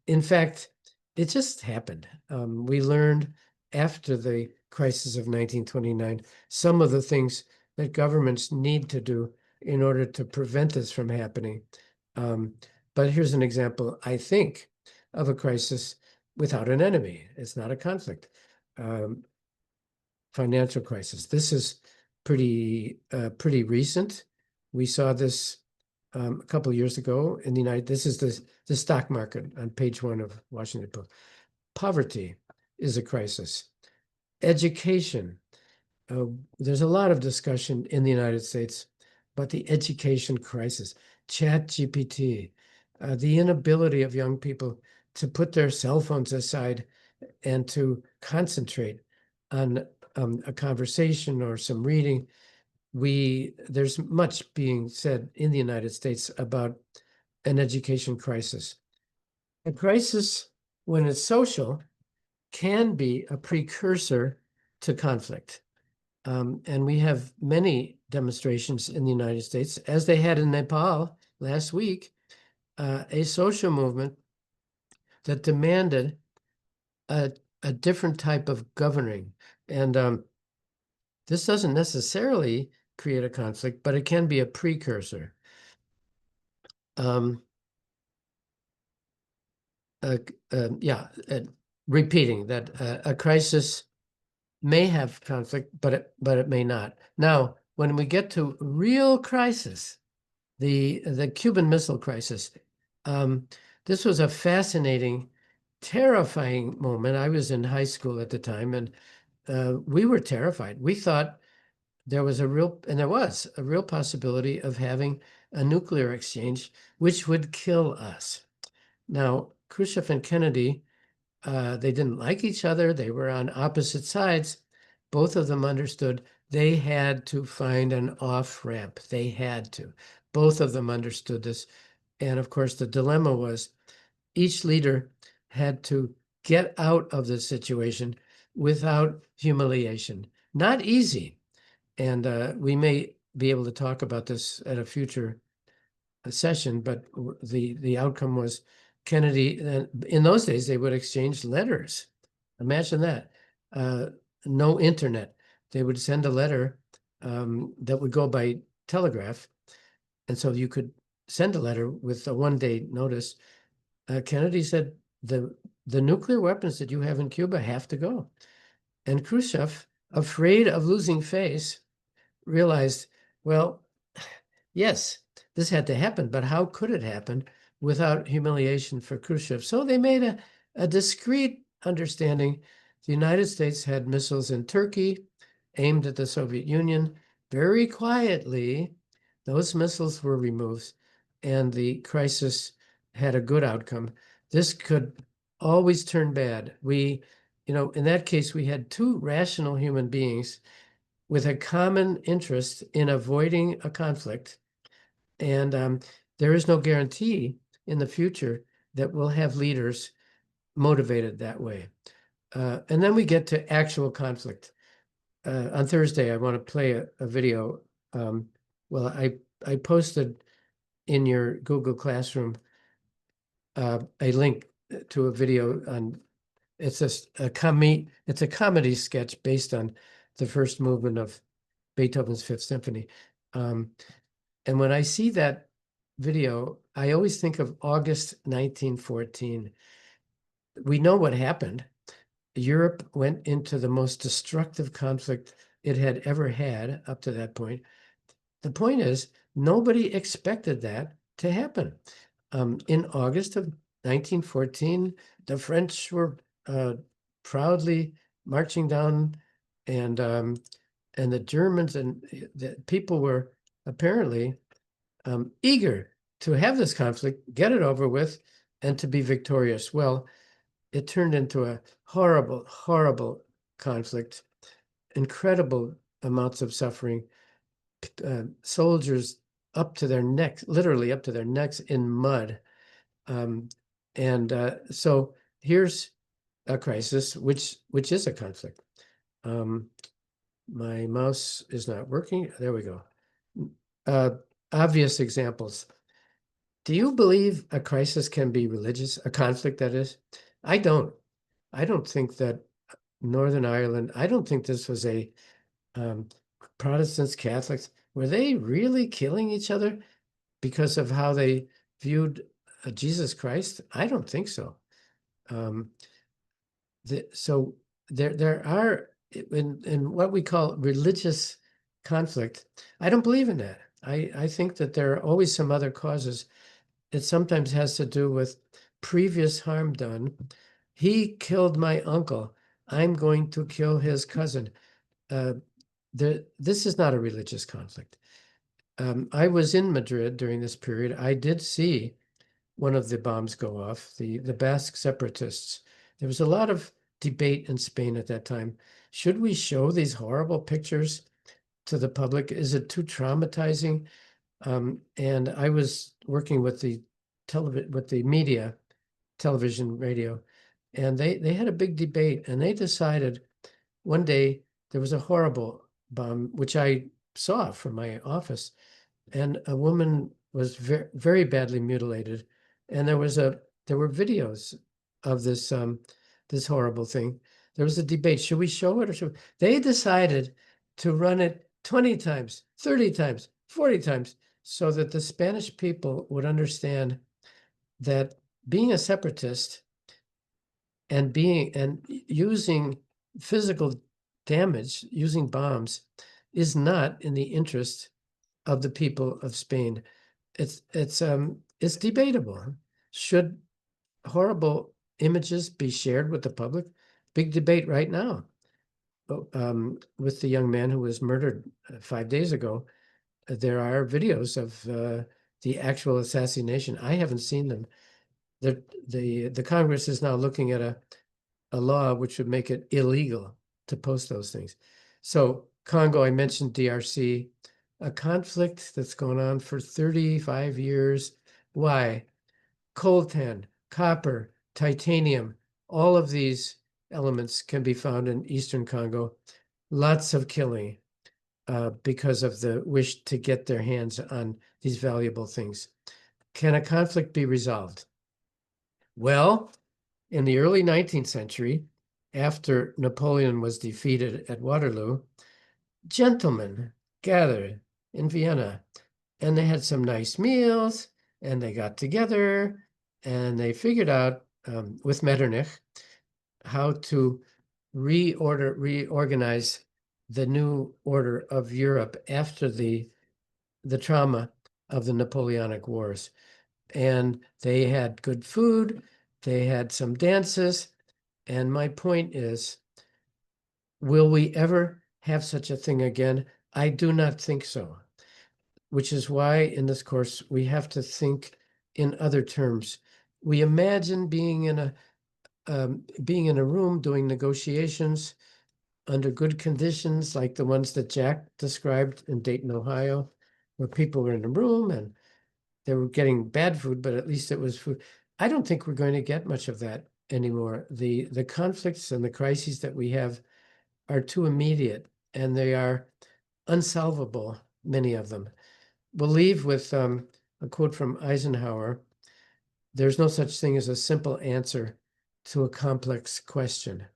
In fact, it just happened. We learned after the crisis of 1929 some of the things that governments need to do in order to prevent this from happening. But here's an example, I think, of a crisis without an enemy. It's not a conflict. Financial crisis. This is pretty recent. We saw this a couple of years ago in the This is the stock market on page 1 of Washington Post. Poverty is a crisis. Education. There's a lot of discussion in the United States about the education crisis. ChatGPT, the inability of young people to put their cell phones aside and to concentrate on a conversation or some reading. There's much being said in the United States about an education crisis. A crisis, when it's social, can be a precursor to conflict. And we have many demonstrations in the United States, as they had in Nepal last week, a social movement that demanded a different type of governing. And this doesn't necessarily create a conflict, but it can be a precursor. Repeating that a crisis may have conflict, but it may not. Now, when we get to real crisis, the Cuban Missile Crisis, this was a fascinating, terrifying moment. I was in high school at the time, and we were terrified. We thought there was a real possibility of having a nuclear exchange, which would kill us. Now, Khrushchev and Kennedy, they didn't like each other. They were on opposite sides. Both of them understood they had to find an off-ramp. They had to. Both of them understood this. And of course, the dilemma was each leader had to get out of the situation without humiliation. Not easy. And we may be able to talk about this at a future session, but the outcome was Kennedy, in those days, they would exchange letters. Imagine that. no internet. They would send a letter that would go by telegraph. And so you could send a letter with a one-day notice. Kennedy said, the nuclear weapons that you have in Cuba have to go. And Khrushchev, afraid of losing face, realized, well, yes, this had to happen, but how could it happen without humiliation for Khrushchev? So they made a discreet understanding. The United States had missiles in Turkey aimed at the Soviet Union. Very quietly, those missiles were removed and the crisis had a good outcome. This could always turn bad. We, in that case, we had two rational human beings with a common interest in avoiding a conflict. And there is no guarantee in the future that we'll have leaders motivated that way. And then we get to actual conflict. On Thursday, I want to play a video. Well, I posted in your Google Classroom a link to a video on, it's a comedy sketch based on the first movement of Beethoven's Fifth Symphony. And when I see that video, I always think of August 1914. We know what happened. Europe went into the most destructive conflict it had ever had up to that point. The point is, nobody expected that to happen. In August of 1914, the French were proudly marching down, and the Germans and the people were apparently eager to have this conflict, get it over with, and to be victorious. Well, it turned into a horrible, horrible conflict, incredible amounts of suffering, soldiers up to their necks, literally up to their necks in mud. So here's a crisis, which is a conflict. My mouse is not working. There we go. Obvious examples. Do you believe a crisis can be religious, a conflict that is? I don't. I don't think that Northern Ireland, I don't think this was a Protestants, Catholics, were they really killing each other because of how they viewed Jesus Christ? I don't think so. So there are in what we call religious conflict. I don't believe in that. I think that there are always some other causes. It sometimes has to do with previous harm done. He killed my uncle. I'm going to kill his cousin. This is not a religious conflict. I was in Madrid during this period. I did see one of the bombs go off, the Basque separatists. There was a lot of debate in Spain at that time. Should we show these horrible pictures to the public? Is it too traumatizing? And I was working with the media, television, radio, and they had a big debate, and they decided one day there was a horrible bomb, which I saw from my office, and a woman was very, very badly mutilated, and there were videos of this this horrible thing. There was a debate: should we show it or should we? They decided to run it 20 times, 30 times, 40 times, so that the Spanish people would understand that being a separatist and using physical damage, using bombs, is not in the interest of the people of Spain. It's debatable. Should horrible images be shared with the public? Big debate right now with the young man who was murdered 5 days ago. There are videos of the actual assassination. I haven't seen them. The Congress is now looking at a law which would make it illegal to post those things. So Congo, I mentioned DRC, a conflict that's gone on for 35 years. Why? Coltan, copper, titanium, all of these elements can be found in Eastern Congo. Lots of killing because of the wish to get their hands on these valuable things. Can a conflict be resolved? Well, in the early 19th century, after Napoleon was defeated at Waterloo, gentlemen gathered in Vienna, and they had some nice meals, and they got together, and they figured out with Metternich how to reorganize the new order of Europe after the trauma of the Napoleonic Wars. And they had good food, they had some dances, and my point is, will we ever have such a thing again? I do not think so, which is why in this course we have to think in other terms. We imagine being in a room doing negotiations under good conditions, like the ones that Jack described in Dayton, Ohio, where people were in a room and they were getting bad food, but at least it was food. I don't think we're going to get much of that anymore. The conflicts and the crises that we have are too immediate, and they are unsolvable, many of them. We'll leave with a quote from Eisenhower: "There's no such thing as a simple answer to a complex question."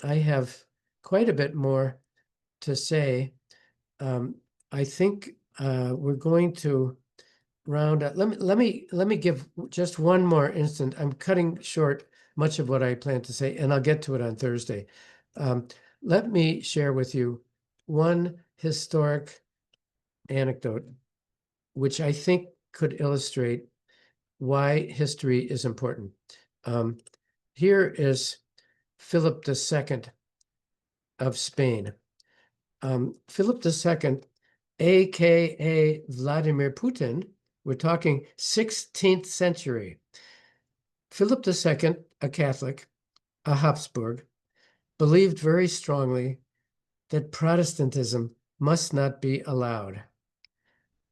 I have quite a bit more to say. I think we're going to round up. Let me give just one more instant. I'm cutting short much of what I plan to say, and I'll get to it on Thursday. Let me share with you one historic anecdote, which I think could illustrate why history is important. Here is Philip II of Spain. Philip II, aka Vladimir Putin, we're talking 16th century. Philip II, a Catholic, a Habsburg, believed very strongly that Protestantism must not be allowed.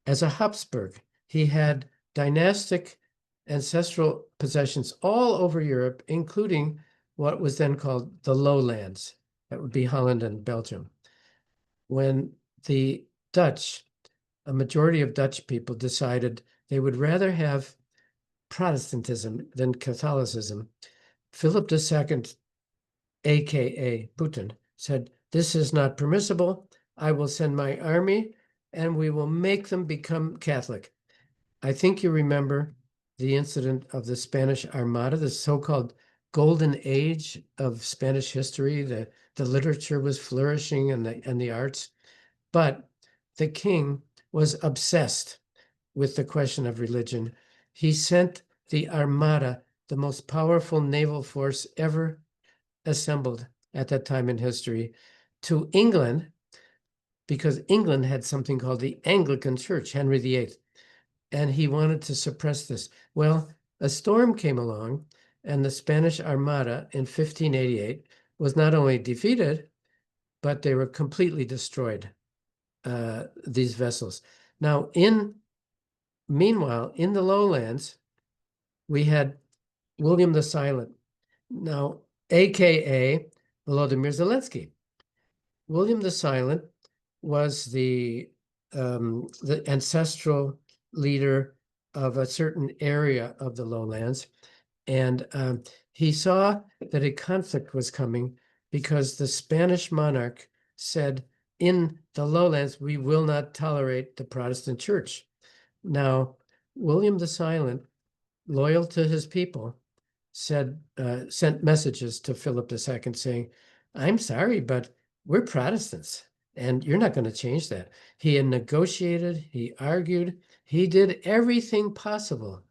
As a Habsburg, he had dynastic ancestral possessions all over Europe, including what was then called the Lowlands. That would be Holland and Belgium. When the Dutch, a majority of Dutch people, decided they would rather have Protestantism than Catholicism, Philip II, aka Putin, said, "This is not permissible. I will send my army and we will make them become Catholic." I think you remember the incident of the Spanish Armada, the so-called golden age of Spanish history. The literature was flourishing and the arts, but the king was obsessed with the question of religion. He sent the Armada, the most powerful naval force ever assembled at that time in history, to England, because England had something called the Anglican Church, Henry VIII, and he wanted to suppress this. Well, a storm came along, and the Spanish Armada in 1588 was not only defeated, but they were completely destroyed, these vessels. Now, meanwhile, in the lowlands, we had William the Silent, now aka Volodymyr Zelensky. William the Silent was the ancestral leader of a certain area of the lowlands, and he saw that a conflict was coming because the Spanish monarch said, in the lowlands, we will not tolerate the Protestant church. Now, William the Silent, loyal to his people, sent messages to Philip II saying, "I'm sorry, but we're Protestants, and you're not going to change that." He had negotiated, he argued, he did everything possible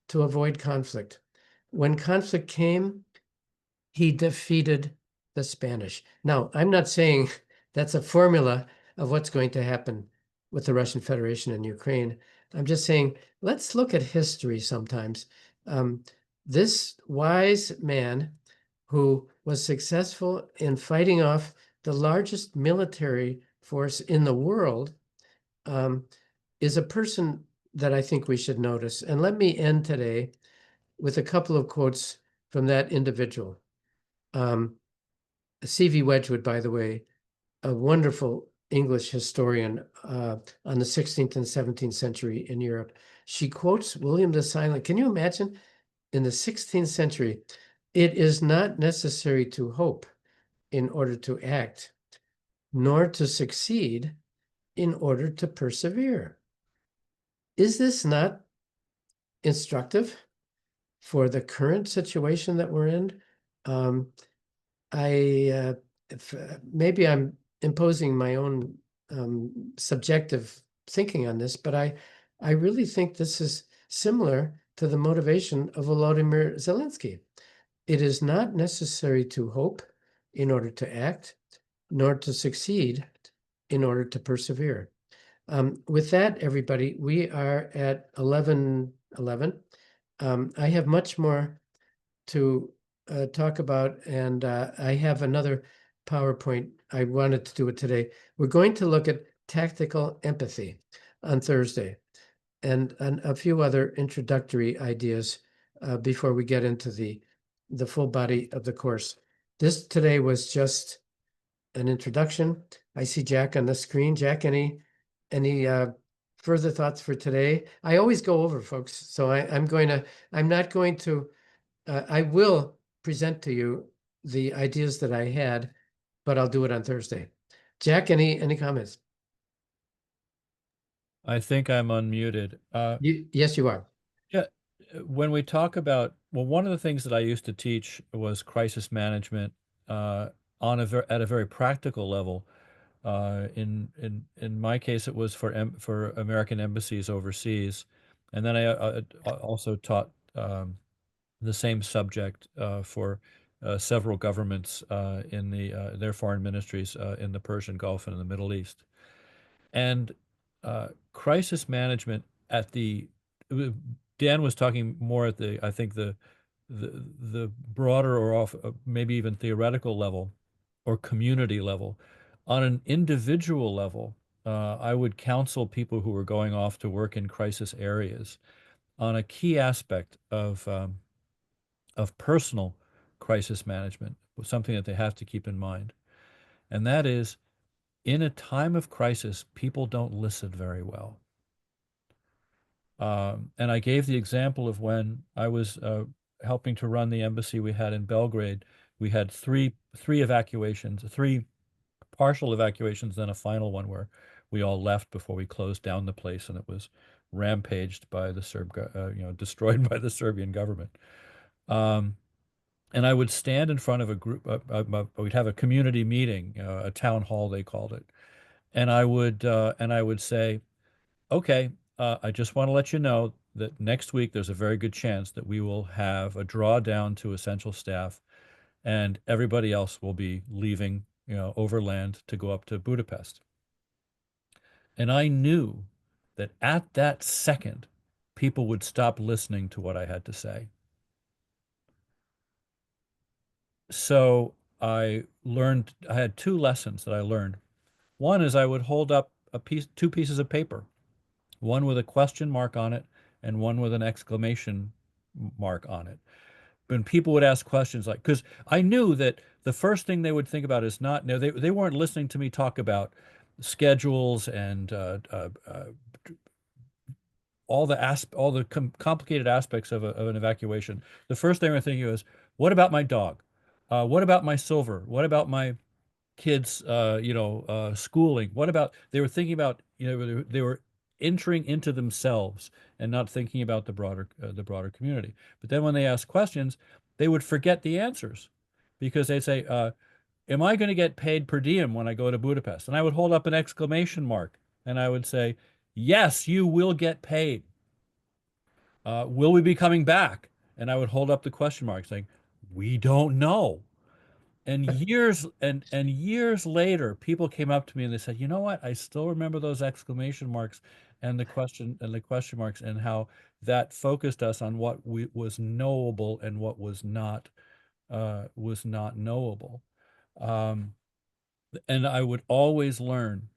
to avoid conflict. When conflict came, he defeated the Spanish. Now, I'm not saying that's a formula of what's going to happen with the Russian Federation and Ukraine. I'm just saying, let's look at history sometimes. This wise man who was successful in fighting off the largest military force in the world is a person that I think we should notice. And let me end today with a couple of quotes from that individual. C.V. Wedgwood, by the way, a wonderful English historian on the 16th and 17th century in Europe. She quotes William the Silent. Can you imagine in the 16th century, It is not necessary to hope in order to act, nor to succeed in order to persevere. Is this not instructive for the current situation that we're in? Maybe I'm imposing my own subjective thinking on this, but I really think this is similar to the motivation of Volodymyr Zelensky. It is not necessary to hope in order to act, nor to succeed in order to persevere. With that, everybody, we are at 11:11. I have much more to talk about, and I have another PowerPoint. I wanted to do it today. We're going to look at tactical empathy on Thursday, and a few other introductory ideas before we get into the full body of the course. This today was just an introduction. I see Jack on the screen. Jack, any further thoughts for today? I always go over, folks, so I'm not going to. I will present to you the ideas that I had, but I'll do it on Thursday. Jack, any comments? I think I'm unmuted. Yes, you are. Yeah, when we talk about, well, one of the things that I used to teach was crisis management at a very practical level. In my case, it was for American embassies overseas, and then I also taught the same subject for several governments in their foreign ministries in the Persian Gulf and in the Middle East. And crisis management Dan was talking more at I think the broader or maybe even theoretical level or community level. On an individual level, I would counsel people who are going off to work in crisis areas on a key aspect of personal crisis management, something that they have to keep in mind. And that is, in a time of crisis, people don't listen very well. And I gave the example of when I was helping to run the embassy we had in Belgrade. We had three evacuations, three partial evacuations, then a final one where we all left before we closed down the place, and it was rampaged by the destroyed by the Serbian government. And I would stand in front of a group. We'd have a community meeting, a town hall they called it, and I would say, okay, I just want to let you know that next week there's a very good chance that we will have a drawdown to essential staff, and everybody else will be leaving, overland to go up to Budapest. And I knew that at that second, people would stop listening to what I had to say. So I had two lessons that I learned. One is I would hold up two pieces of paper, one with a question mark on it and one with an exclamation mark on it. When people would ask questions because I knew that the first thing they would think about is not, no, they weren't listening to me talk about schedules and all the complicated aspects of an evacuation. The first thing they're thinking was, what about my dog? What about my silver? What about my kids, schooling? What about, they were thinking about, they were entering into themselves and not thinking about the broader community. But then when they asked questions, they would forget the answers because they'd say, am I going to get paid per diem when I go to Budapest? And I would hold up an exclamation mark and I would say, yes, you will get paid. Will we be coming back? And I would hold up the question mark saying, we don't know. And years later, people came up to me and they said, you know what? I still remember those exclamation marks and the question marks and how that focused us on what was knowable and what was not knowable. And I would always learn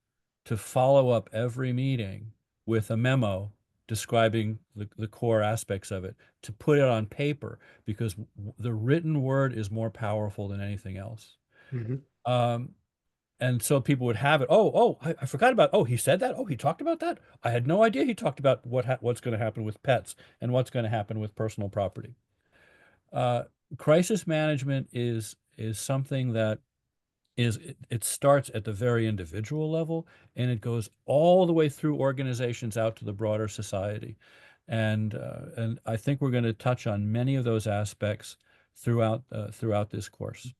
to follow up every meeting with a memo describing the core aspects of it, to put it on paper, because the written word is more powerful than anything else. Mm-hmm. And so people would have it. I forgot about, he said that. Oh, he talked about that. I had no idea he talked about what's going to happen with pets and what's going to happen with personal property. crisis management is something that it starts at the very individual level, and it goes all the way through organizations out to the broader society. And I think we're going to touch on many of those aspects throughout this course.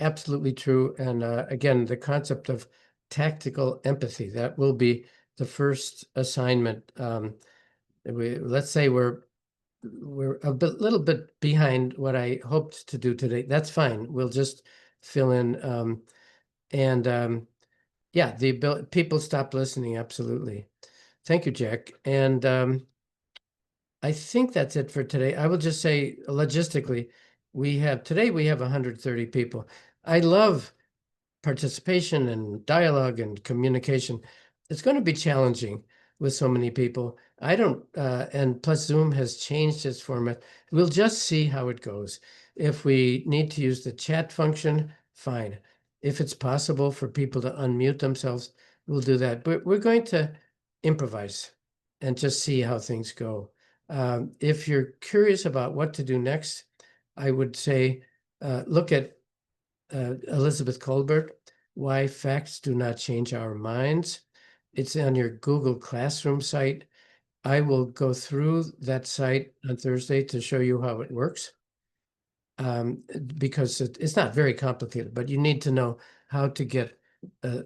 Absolutely true. And again, the concept of tactical empathy, that will be the first assignment. Let's say we're little bit behind what I hoped to do today. That's fine. We'll just fill in. Yeah, people stop listening. Absolutely. Thank you, Jack. And I think that's it for today. I will just say logistically, today we have 130 people. I love participation and dialogue and communication. It's going to be challenging with so many people. I don't, and plus Zoom has changed its format. We'll just see how it goes. If we need to use the chat function, fine. If it's possible for people to unmute themselves, we'll do that. But we're going to improvise and just see how things go. If you're curious about what to do next, I would say look at Elizabeth Colbert, Why Facts Do Not Change Our Minds. It's on your Google Classroom site. I will go through that site on Thursday to show you how it works, because it's not very complicated, but you need to know how to get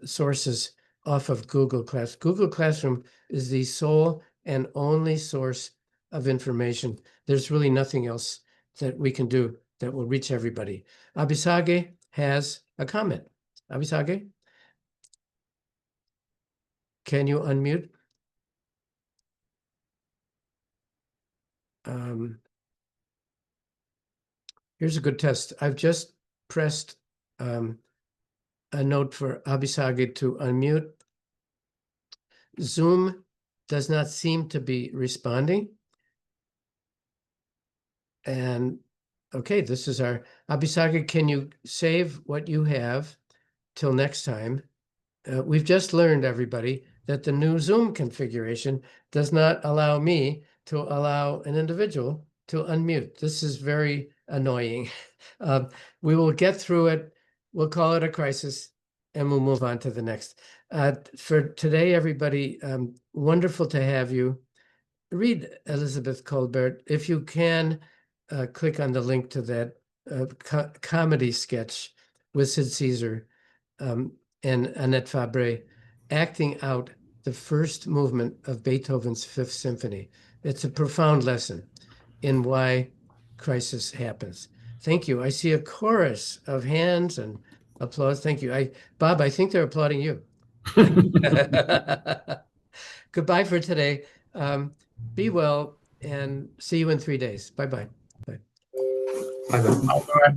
sources off of Google Class. Google Classroom is the sole and only source of information. There's really nothing else that we can do that will reach everybody. Abisage has a comment. Abisage, can you unmute? Here's a good test. I've just pressed a note for Abisage to unmute. Zoom does not seem to be responding. And okay, this is our Abisage. Can you save what you have till next time? We've just learned, everybody, that the new Zoom configuration does not allow me to allow an individual to unmute. This is very annoying. We will get through it. We'll call it a crisis, and we'll move on to the next. For today, everybody, wonderful to have you. Read Elizabeth Colbert. If you can, click on the link to that comedy sketch with Sid Caesar and Annette Fabre acting out the first movement of Beethoven's Fifth Symphony. It's a profound lesson in why crisis happens. Thank you. I see a chorus of hands and applause. Thank you. Bob, I think they're applauding you. Goodbye for today. Be well and see you in 3 days. Bye-bye. Bye. Bye-bye.